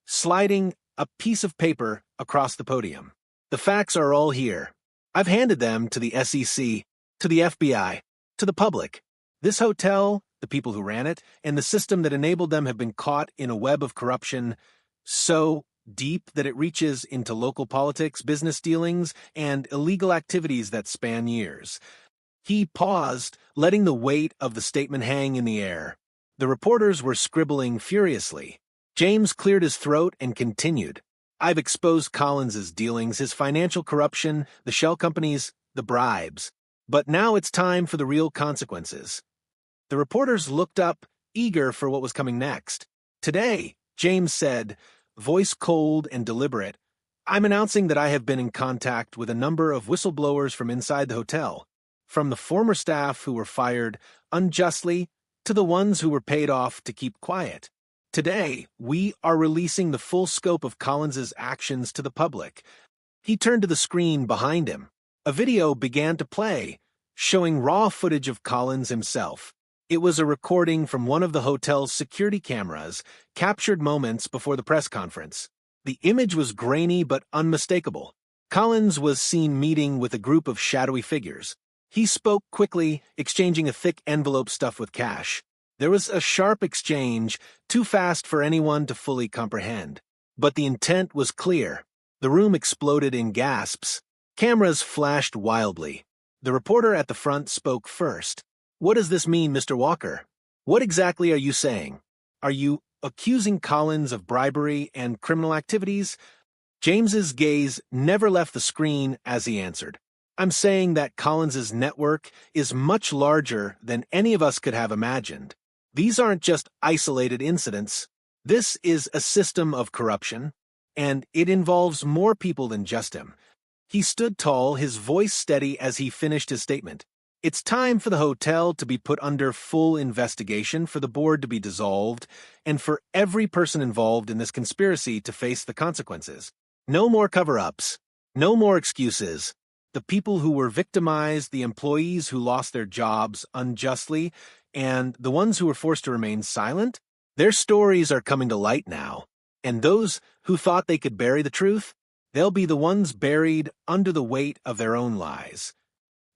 sliding a piece of paper across the podium. "The facts are all here. I've handed them to the SEC, to the FBI, to the public. This hotel, the people who ran it, and the system that enabled them have been caught in a web of corruption so deep that it reaches into local politics, business dealings, and illegal activities that span years." He paused, letting the weight of the statement hang in the air. The reporters were scribbling furiously. James cleared his throat and continued. "I've exposed Collins's dealings, his financial corruption, the shell companies, the bribes. But now it's time for the real consequences." The reporters looked up, eager for what was coming next. "Today," James said, voice cold and deliberate, "I'm announcing that I have been in contact with a number of whistleblowers from inside the hotel, from the former staff who were fired unjustly to the ones who were paid off to keep quiet. Today, we are releasing the full scope of Collins's actions to the public." He turned to the screen behind him. A video began to play, showing raw footage of Collins himself. It was a recording from one of the hotel's security cameras, captured moments before the press conference. The image was grainy but unmistakable. Collins was seen meeting with a group of shadowy figures. He spoke quickly, exchanging a thick envelope stuffed with cash. There was a sharp exchange, too fast for anyone to fully comprehend. But the intent was clear. The room exploded in gasps. Cameras flashed wildly. The reporter at the front spoke first. "What does this mean, Mr. Walker? What exactly are you saying? Are you accusing Collins of bribery and criminal activities?" James's gaze never left the screen as he answered. "I'm saying that Collins's network is much larger than any of us could have imagined. These aren't just isolated incidents. This is a system of corruption, and it involves more people than just him." He stood tall, his voice steady as he finished his statement. "It's time for the hotel to be put under full investigation, for the board to be dissolved, and for every person involved in this conspiracy to face the consequences. No more cover-ups. No more excuses. The people who were victimized, the employees who lost their jobs unjustly, and the ones who were forced to remain silent, their stories are coming to light now. And those who thought they could bury the truth, they'll be the ones buried under the weight of their own lies."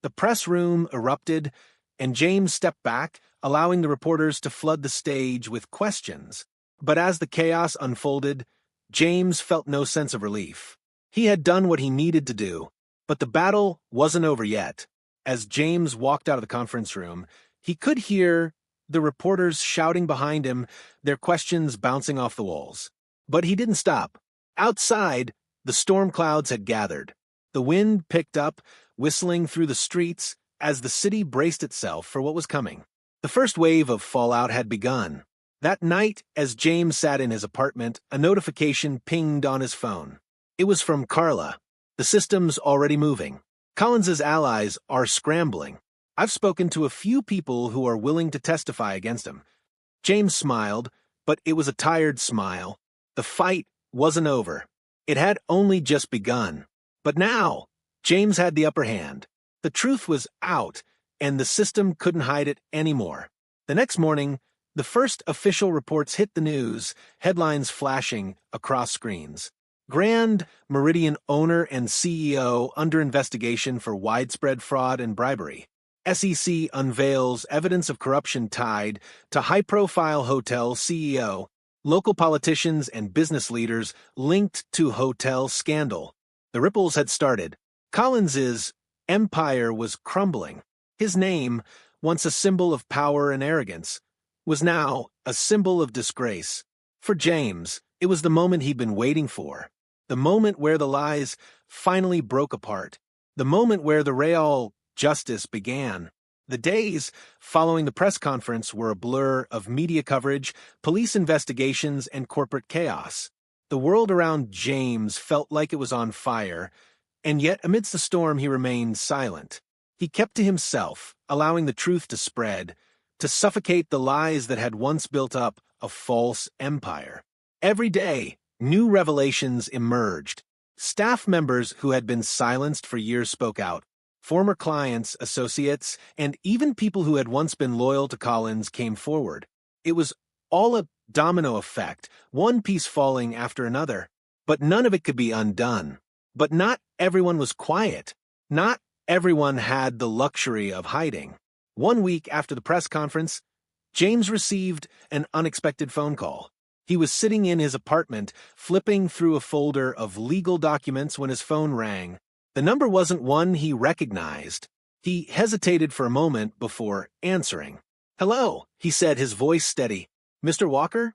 The press room erupted, and James stepped back, allowing the reporters to flood the stage with questions. But as the chaos unfolded, James felt no sense of relief. He had done what he needed to do, but the battle wasn't over yet. As James walked out of the conference room, he could hear the reporters shouting behind him, their questions bouncing off the walls. But he didn't stop. Outside, the storm clouds had gathered. The wind picked up, whistling through the streets as the city braced itself for what was coming. The first wave of fallout had begun. That night, as James sat in his apartment, a notification pinged on his phone. It was from Carla. The system's already moving. Collins's allies are scrambling. I've spoken to a few people who are willing to testify against him. James smiled, but it was a tired smile. The fight wasn't over. It had only just begun. But now, James had the upper hand. The truth was out, and the system couldn't hide it anymore. The next morning, the first official reports hit the news, headlines flashing across screens. Grand Meridian owner and CEO under investigation for widespread fraud and bribery. SEC unveils evidence of corruption tied to high-profile hotel CEO. Local politicians and business leaders linked to hotel scandal. The ripples had started. Collins's empire was crumbling. His name, once a symbol of power and arrogance, was now a symbol of disgrace. For James, it was the moment he'd been waiting for. The moment where the lies finally broke apart. The moment where the real justice began. The days following the press conference were a blur of media coverage, police investigations, and corporate chaos. The world around James felt like it was on fire, and yet amidst the storm he remained silent. He kept to himself, allowing the truth to spread, to suffocate the lies that had once built up a false empire. Every day, new revelations emerged. Staff members who had been silenced for years spoke out. Former clients, associates, and even people who had once been loyal to Collins came forward. It was all a domino effect, one piece falling after another. But none of it could be undone. But not everyone was quiet. Not everyone had the luxury of hiding. 1 week after the press conference, James received an unexpected phone call. He was sitting in his apartment, flipping through a folder of legal documents when his phone rang. The number wasn't one he recognized. He hesitated for a moment before answering. "Hello," he said, his voice steady. "Mr. Walker?"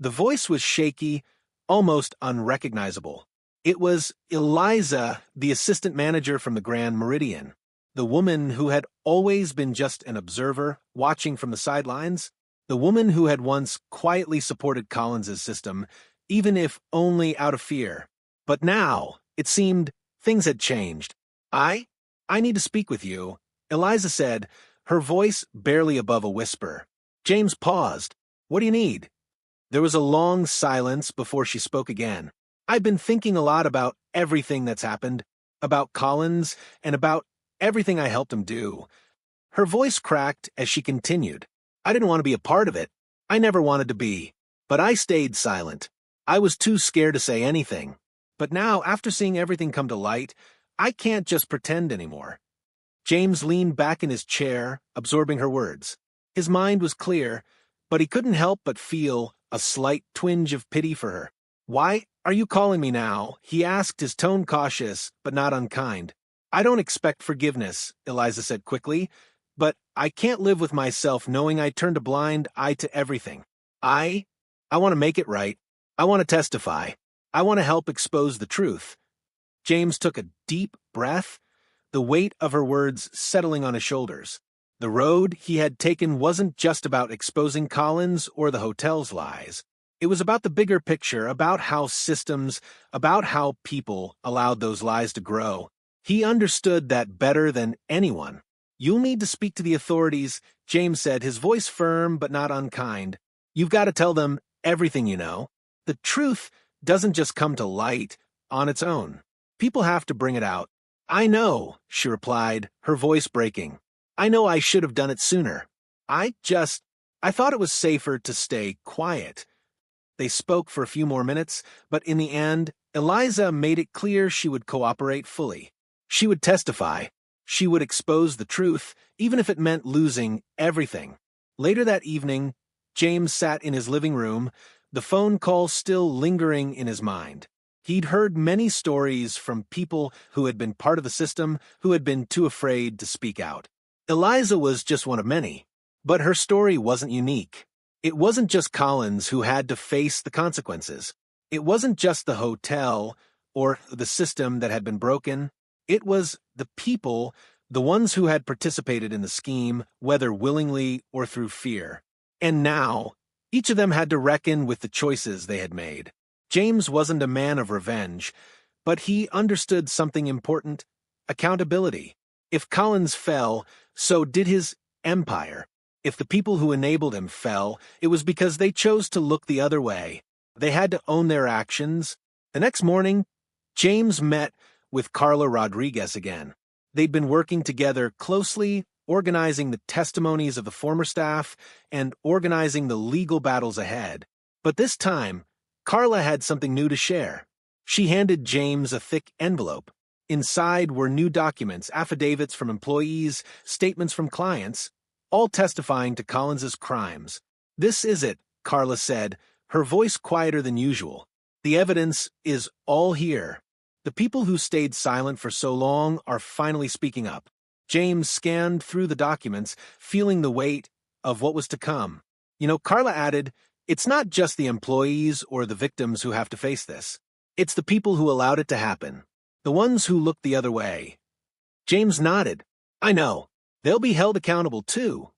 The voice was shaky, almost unrecognizable. It was Eliza, the assistant manager from the Grand Meridian. The woman who had always been just an observer, watching from the sidelines. The woman who had once quietly supported Collins's system, even if only out of fear. But now, it seemed, things had changed. I need to speak with you," Eliza said, her voice barely above a whisper. James paused. "What do you need?" There was a long silence before she spoke again. "I've been thinking a lot about everything that's happened, about Collins, and about everything I helped him do." Her voice cracked as she continued. "I didn't want to be a part of it. I never wanted to be. But I stayed silent. I was too scared to say anything. But now, after seeing everything come to light, I can't just pretend anymore." James leaned back in his chair, absorbing her words. His mind was clear, but he couldn't help but feel a slight twinge of pity for her. "Why are you calling me now?" he asked, his tone cautious, but not unkind. "I don't expect forgiveness," Eliza said quickly, "but I can't live with myself knowing I turned a blind eye to everything. I want to make it right. I want to testify. I want to help expose the truth." James took a deep breath, the weight of her words settling on his shoulders. The road he had taken wasn't just about exposing Collins or the hotel's lies. It was about the bigger picture, about how systems, about how people allowed those lies to grow. He understood that better than anyone. "You'll need to speak to the authorities," James said, his voice firm but not unkind. "You've got to tell them everything you know. The truth doesn't just come to light on its own. People have to bring it out." "I know," she replied, her voice breaking. "I know I should have done it sooner. I thought it was safer to stay quiet." They spoke for a few more minutes, but in the end, Eliza made it clear she would cooperate fully. She would testify. She would expose the truth, even if it meant losing everything. Later that evening, James sat in his living room, the phone call still lingering in his mind. He'd heard many stories from people who had been part of the system, who had been too afraid to speak out. Eliza was just one of many, but her story wasn't unique. It wasn't just Collins who had to face the consequences. It wasn't just the hotel or the system that had been broken. It was the people, the ones who had participated in the scheme, whether willingly or through fear. And now, each of them had to reckon with the choices they had made. James wasn't a man of revenge, but he understood something important: accountability. If Collins fell, so did his empire. If the people who enabled him fell, it was because they chose to look the other way. They had to own their actions. The next morning, James met with Carla Rodriguez again. They'd been working together closely, organizing the testimonies of the former staff and organizing the legal battles ahead. But this time, Carla had something new to share. She handed James a thick envelope. Inside were new documents, affidavits from employees, statements from clients, all testifying to Collins's crimes. "This is it," Carla said, her voice quieter than usual. "The evidence is all here. The people who stayed silent for so long are finally speaking up." James scanned through the documents, feeling the weight of what was to come. Carla added, "It's not just the employees or the victims who have to face this. It's the people who allowed it to happen. The ones who looked the other way." James nodded. "I know. They'll be held accountable too."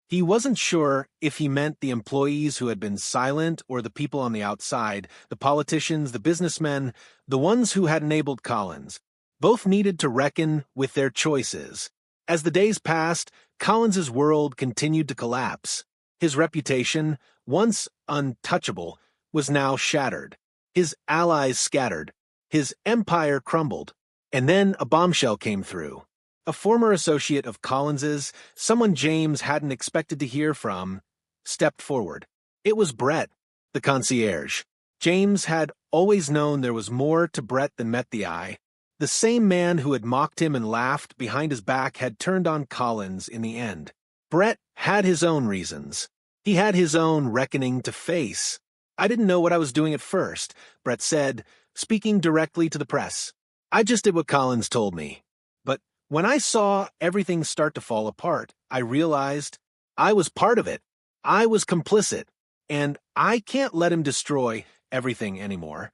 He wasn't sure if he meant the employees who had been silent or the people on the outside, the politicians, the businessmen, the ones who had enabled Collins. Both needed to reckon with their choices. As the days passed, Collins's world continued to collapse. His reputation, once untouchable, was now shattered. His allies scattered. His empire crumbled. And then a bombshell came through. A former associate of Collins's, someone James hadn't expected to hear from, stepped forward. It was Brett, the concierge. James had always known there was more to Brett than met the eye. The same man who had mocked him and laughed behind his back had turned on Collins in the end. Brett had his own reasons. He had his own reckoning to face. "I didn't know what I was doing at first," Brett said, speaking directly to the press. "I just did what Collins told me. But when I saw everything start to fall apart, I realized I was part of it. I was complicit, and I can't let him destroy everything anymore."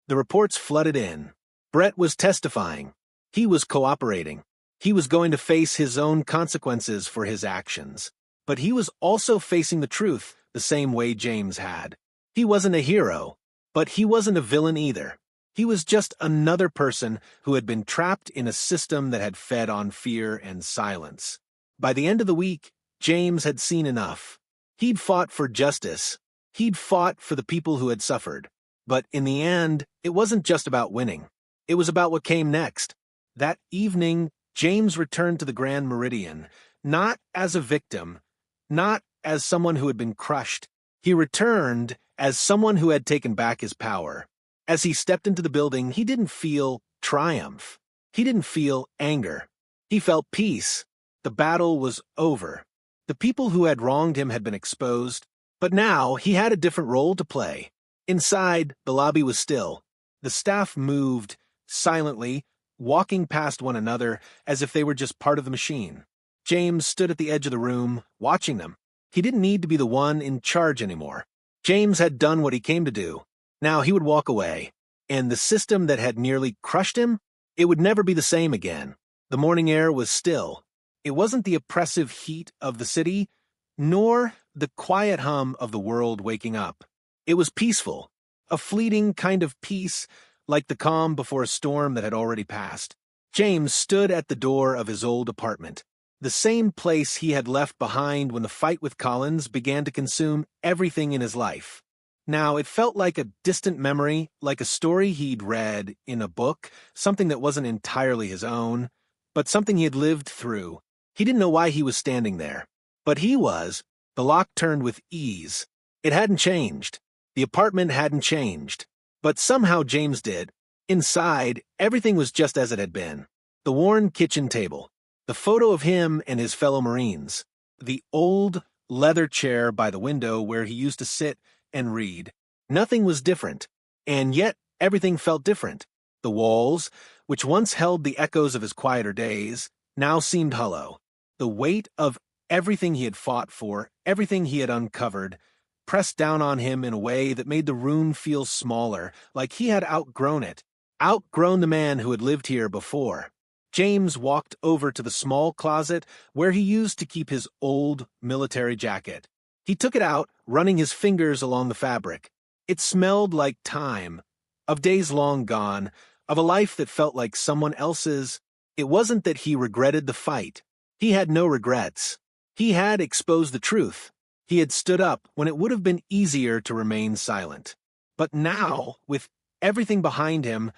The reports flooded in. Brett was testifying. He was cooperating. He was going to face his own consequences for his actions. But he was also facing the truth the same way James had. He wasn't a hero, but he wasn't a villain either. He was just another person who had been trapped in a system that had fed on fear and silence. By the end of the week, James had seen enough. He'd fought for justice. He'd fought for the people who had suffered. But in the end, it wasn't just about winning. It was about what came next. That evening, James returned to the Grand Meridian, not as a victim, not as someone who had been crushed. He returned as someone who had taken back his power. As he stepped into the building, he didn't feel triumph. He didn't feel anger. He felt peace. The battle was over. The people who had wronged him had been exposed, but now he had a different role to play. Inside, the lobby was still. The staff moved silently, walking past one another as if they were just part of the machine. James stood at the edge of the room, watching them. He didn't need to be the one in charge anymore. James had done what he came to do. Now he would walk away. And the system that had nearly crushed him, it would never be the same again. The morning air was still. It wasn't the oppressive heat of the city, nor the quiet hum of the world waking up. It was peaceful, a fleeting kind of peace, like the calm before a storm that had already passed. James stood at the door of his old apartment, the same place he had left behind when the fight with Collins began to consume everything in his life. Now it felt like a distant memory, like a story he'd read in a book, something that wasn't entirely his own, but something he had lived through. He didn't know why he was standing there. But he was. The lock turned with ease. It hadn't changed. The apartment hadn't changed. But somehow James did. Inside, everything was just as it had been. The worn kitchen table, the photo of him and his fellow Marines, the old leather chair by the window where he used to sit and read. Nothing was different, and yet everything felt different. The walls, which once held the echoes of his quieter days, now seemed hollow. The weight of everything he had fought for, everything he had uncovered, pressed down on him in a way that made the room feel smaller, like he had outgrown it. outgrown the man who had lived here before. James walked over to the small closet where he used to keep his old military jacket. He took it out, running his fingers along the fabric. It smelled like time, of days long gone, of a life that felt like someone else's. It wasn't that he regretted the fight. He had no regrets. He had exposed the truth. He had stood up when it would have been easier to remain silent. But now, with everything behind him,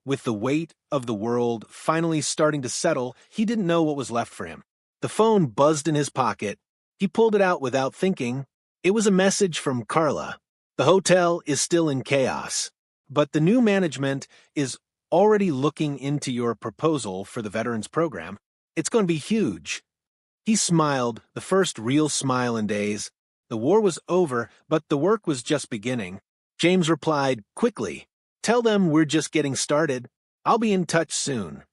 with the weight of the world finally starting to settle, he didn't know what was left for him. The phone buzzed in his pocket. He pulled it out without thinking. It was a message from Carla. The hotel is still in chaos, but the new management is already looking into your proposal for the veterans program. It's going to be huge. He smiled, the first real smile in days. The war was over, but the work was just beginning. James replied quickly, "Tell them we're just getting started. I'll be in touch soon."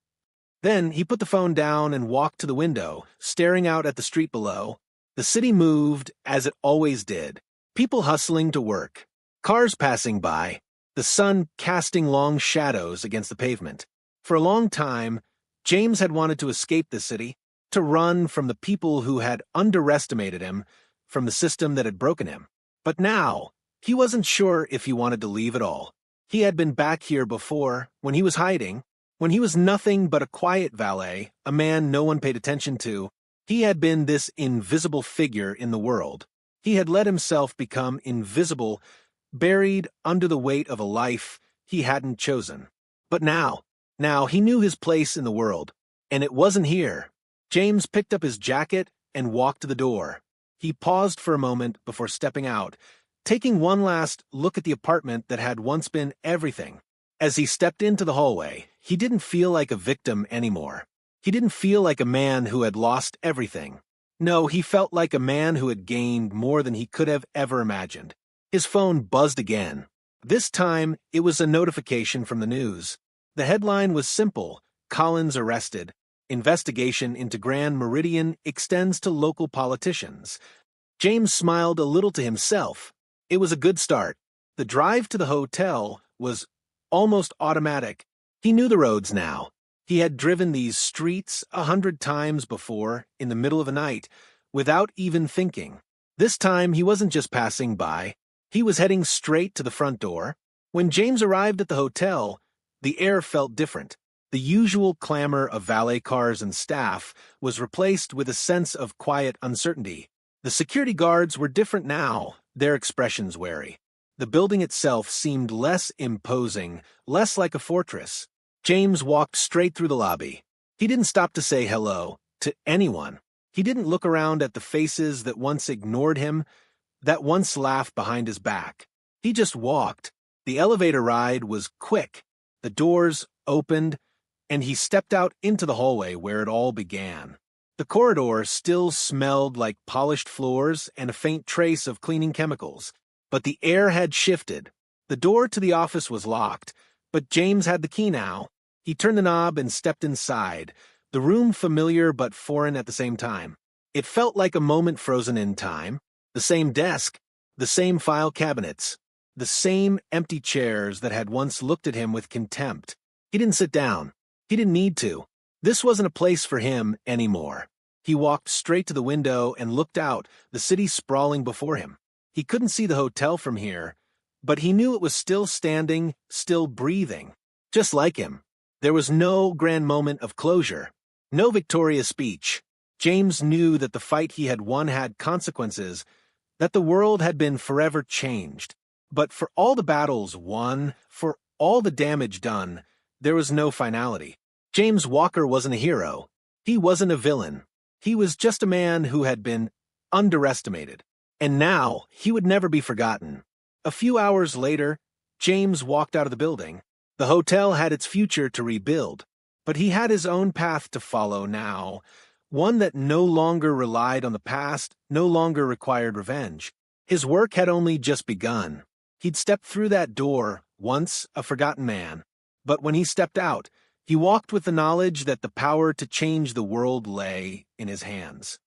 Then he put the phone down and walked to the window, staring out at the street below. The city moved as it always did. People hustling to work, cars passing by, the sun casting long shadows against the pavement. For a long time, James had wanted to escape the city, to run from the people who had underestimated him, from the system that had broken him. But now, he wasn't sure if he wanted to leave at all. He had been back here before, when he was hiding, when he was nothing but a quiet valet, a man no one paid attention to. He had been this invisible figure in the world. He had let himself become invisible, buried under the weight of a life he hadn't chosen. But now he knew his place in the world, and it wasn't here. James picked up his jacket and walked to the door. He paused for a moment before stepping out, taking one last look at the apartment that had once been everything. As he stepped into the hallway, he didn't feel like a victim anymore. He didn't feel like a man who had lost everything. No, he felt like a man who had gained more than he could have ever imagined. His phone buzzed again. This time, it was a notification from the news. The headline was simple: Collins arrested. Investigation into Grand Meridian extends to local politicians. James smiled a little to himself. It was a good start. The drive to the hotel was almost automatic. He knew the roads now. He had driven these streets 100 times before, in the middle of the night, without even thinking. This time, he wasn't just passing by. He was heading straight to the front door. When James arrived at the hotel, the air felt different. The usual clamor of valet cars and staff was replaced with a sense of quiet uncertainty. The security guards were different now, their expressions wary. The building itself seemed less imposing, less like a fortress. James walked straight through the lobby. He didn't stop to say hello to anyone. He didn't look around at the faces that once ignored him, that once laughed behind his back. He just walked. The elevator ride was quick. The doors opened, and he stepped out into the hallway where it all began. The corridor still smelled like polished floors and a faint trace of cleaning chemicals, but the air had shifted. The door to the office was locked, but James had the key now. He turned the knob and stepped inside, the room familiar but foreign at the same time. It felt like a moment frozen in time. The same desk, the same file cabinets, the same empty chairs that had once looked at him with contempt. He didn't sit down. He didn't need to. This wasn't a place for him anymore. He walked straight to the window and looked out, the city sprawling before him. He couldn't see the hotel from here, but he knew it was still standing, still breathing, just like him. There was no grand moment of closure, no victorious speech. James knew that the fight he had won had consequences, that the world had been forever changed. But for all the battles won, for all the damage done, there was no finality. James Walker wasn't a hero. He wasn't a villain. He was just a man who had been underestimated. And now he would never be forgotten. A few hours later, James walked out of the building. The hotel had its future to rebuild, but he had his own path to follow now, one that no longer relied on the past, no longer required revenge. His work had only just begun. He'd stepped through that door, once a forgotten man, but when he stepped out, he walked with the knowledge that the power to change the world lay in his hands.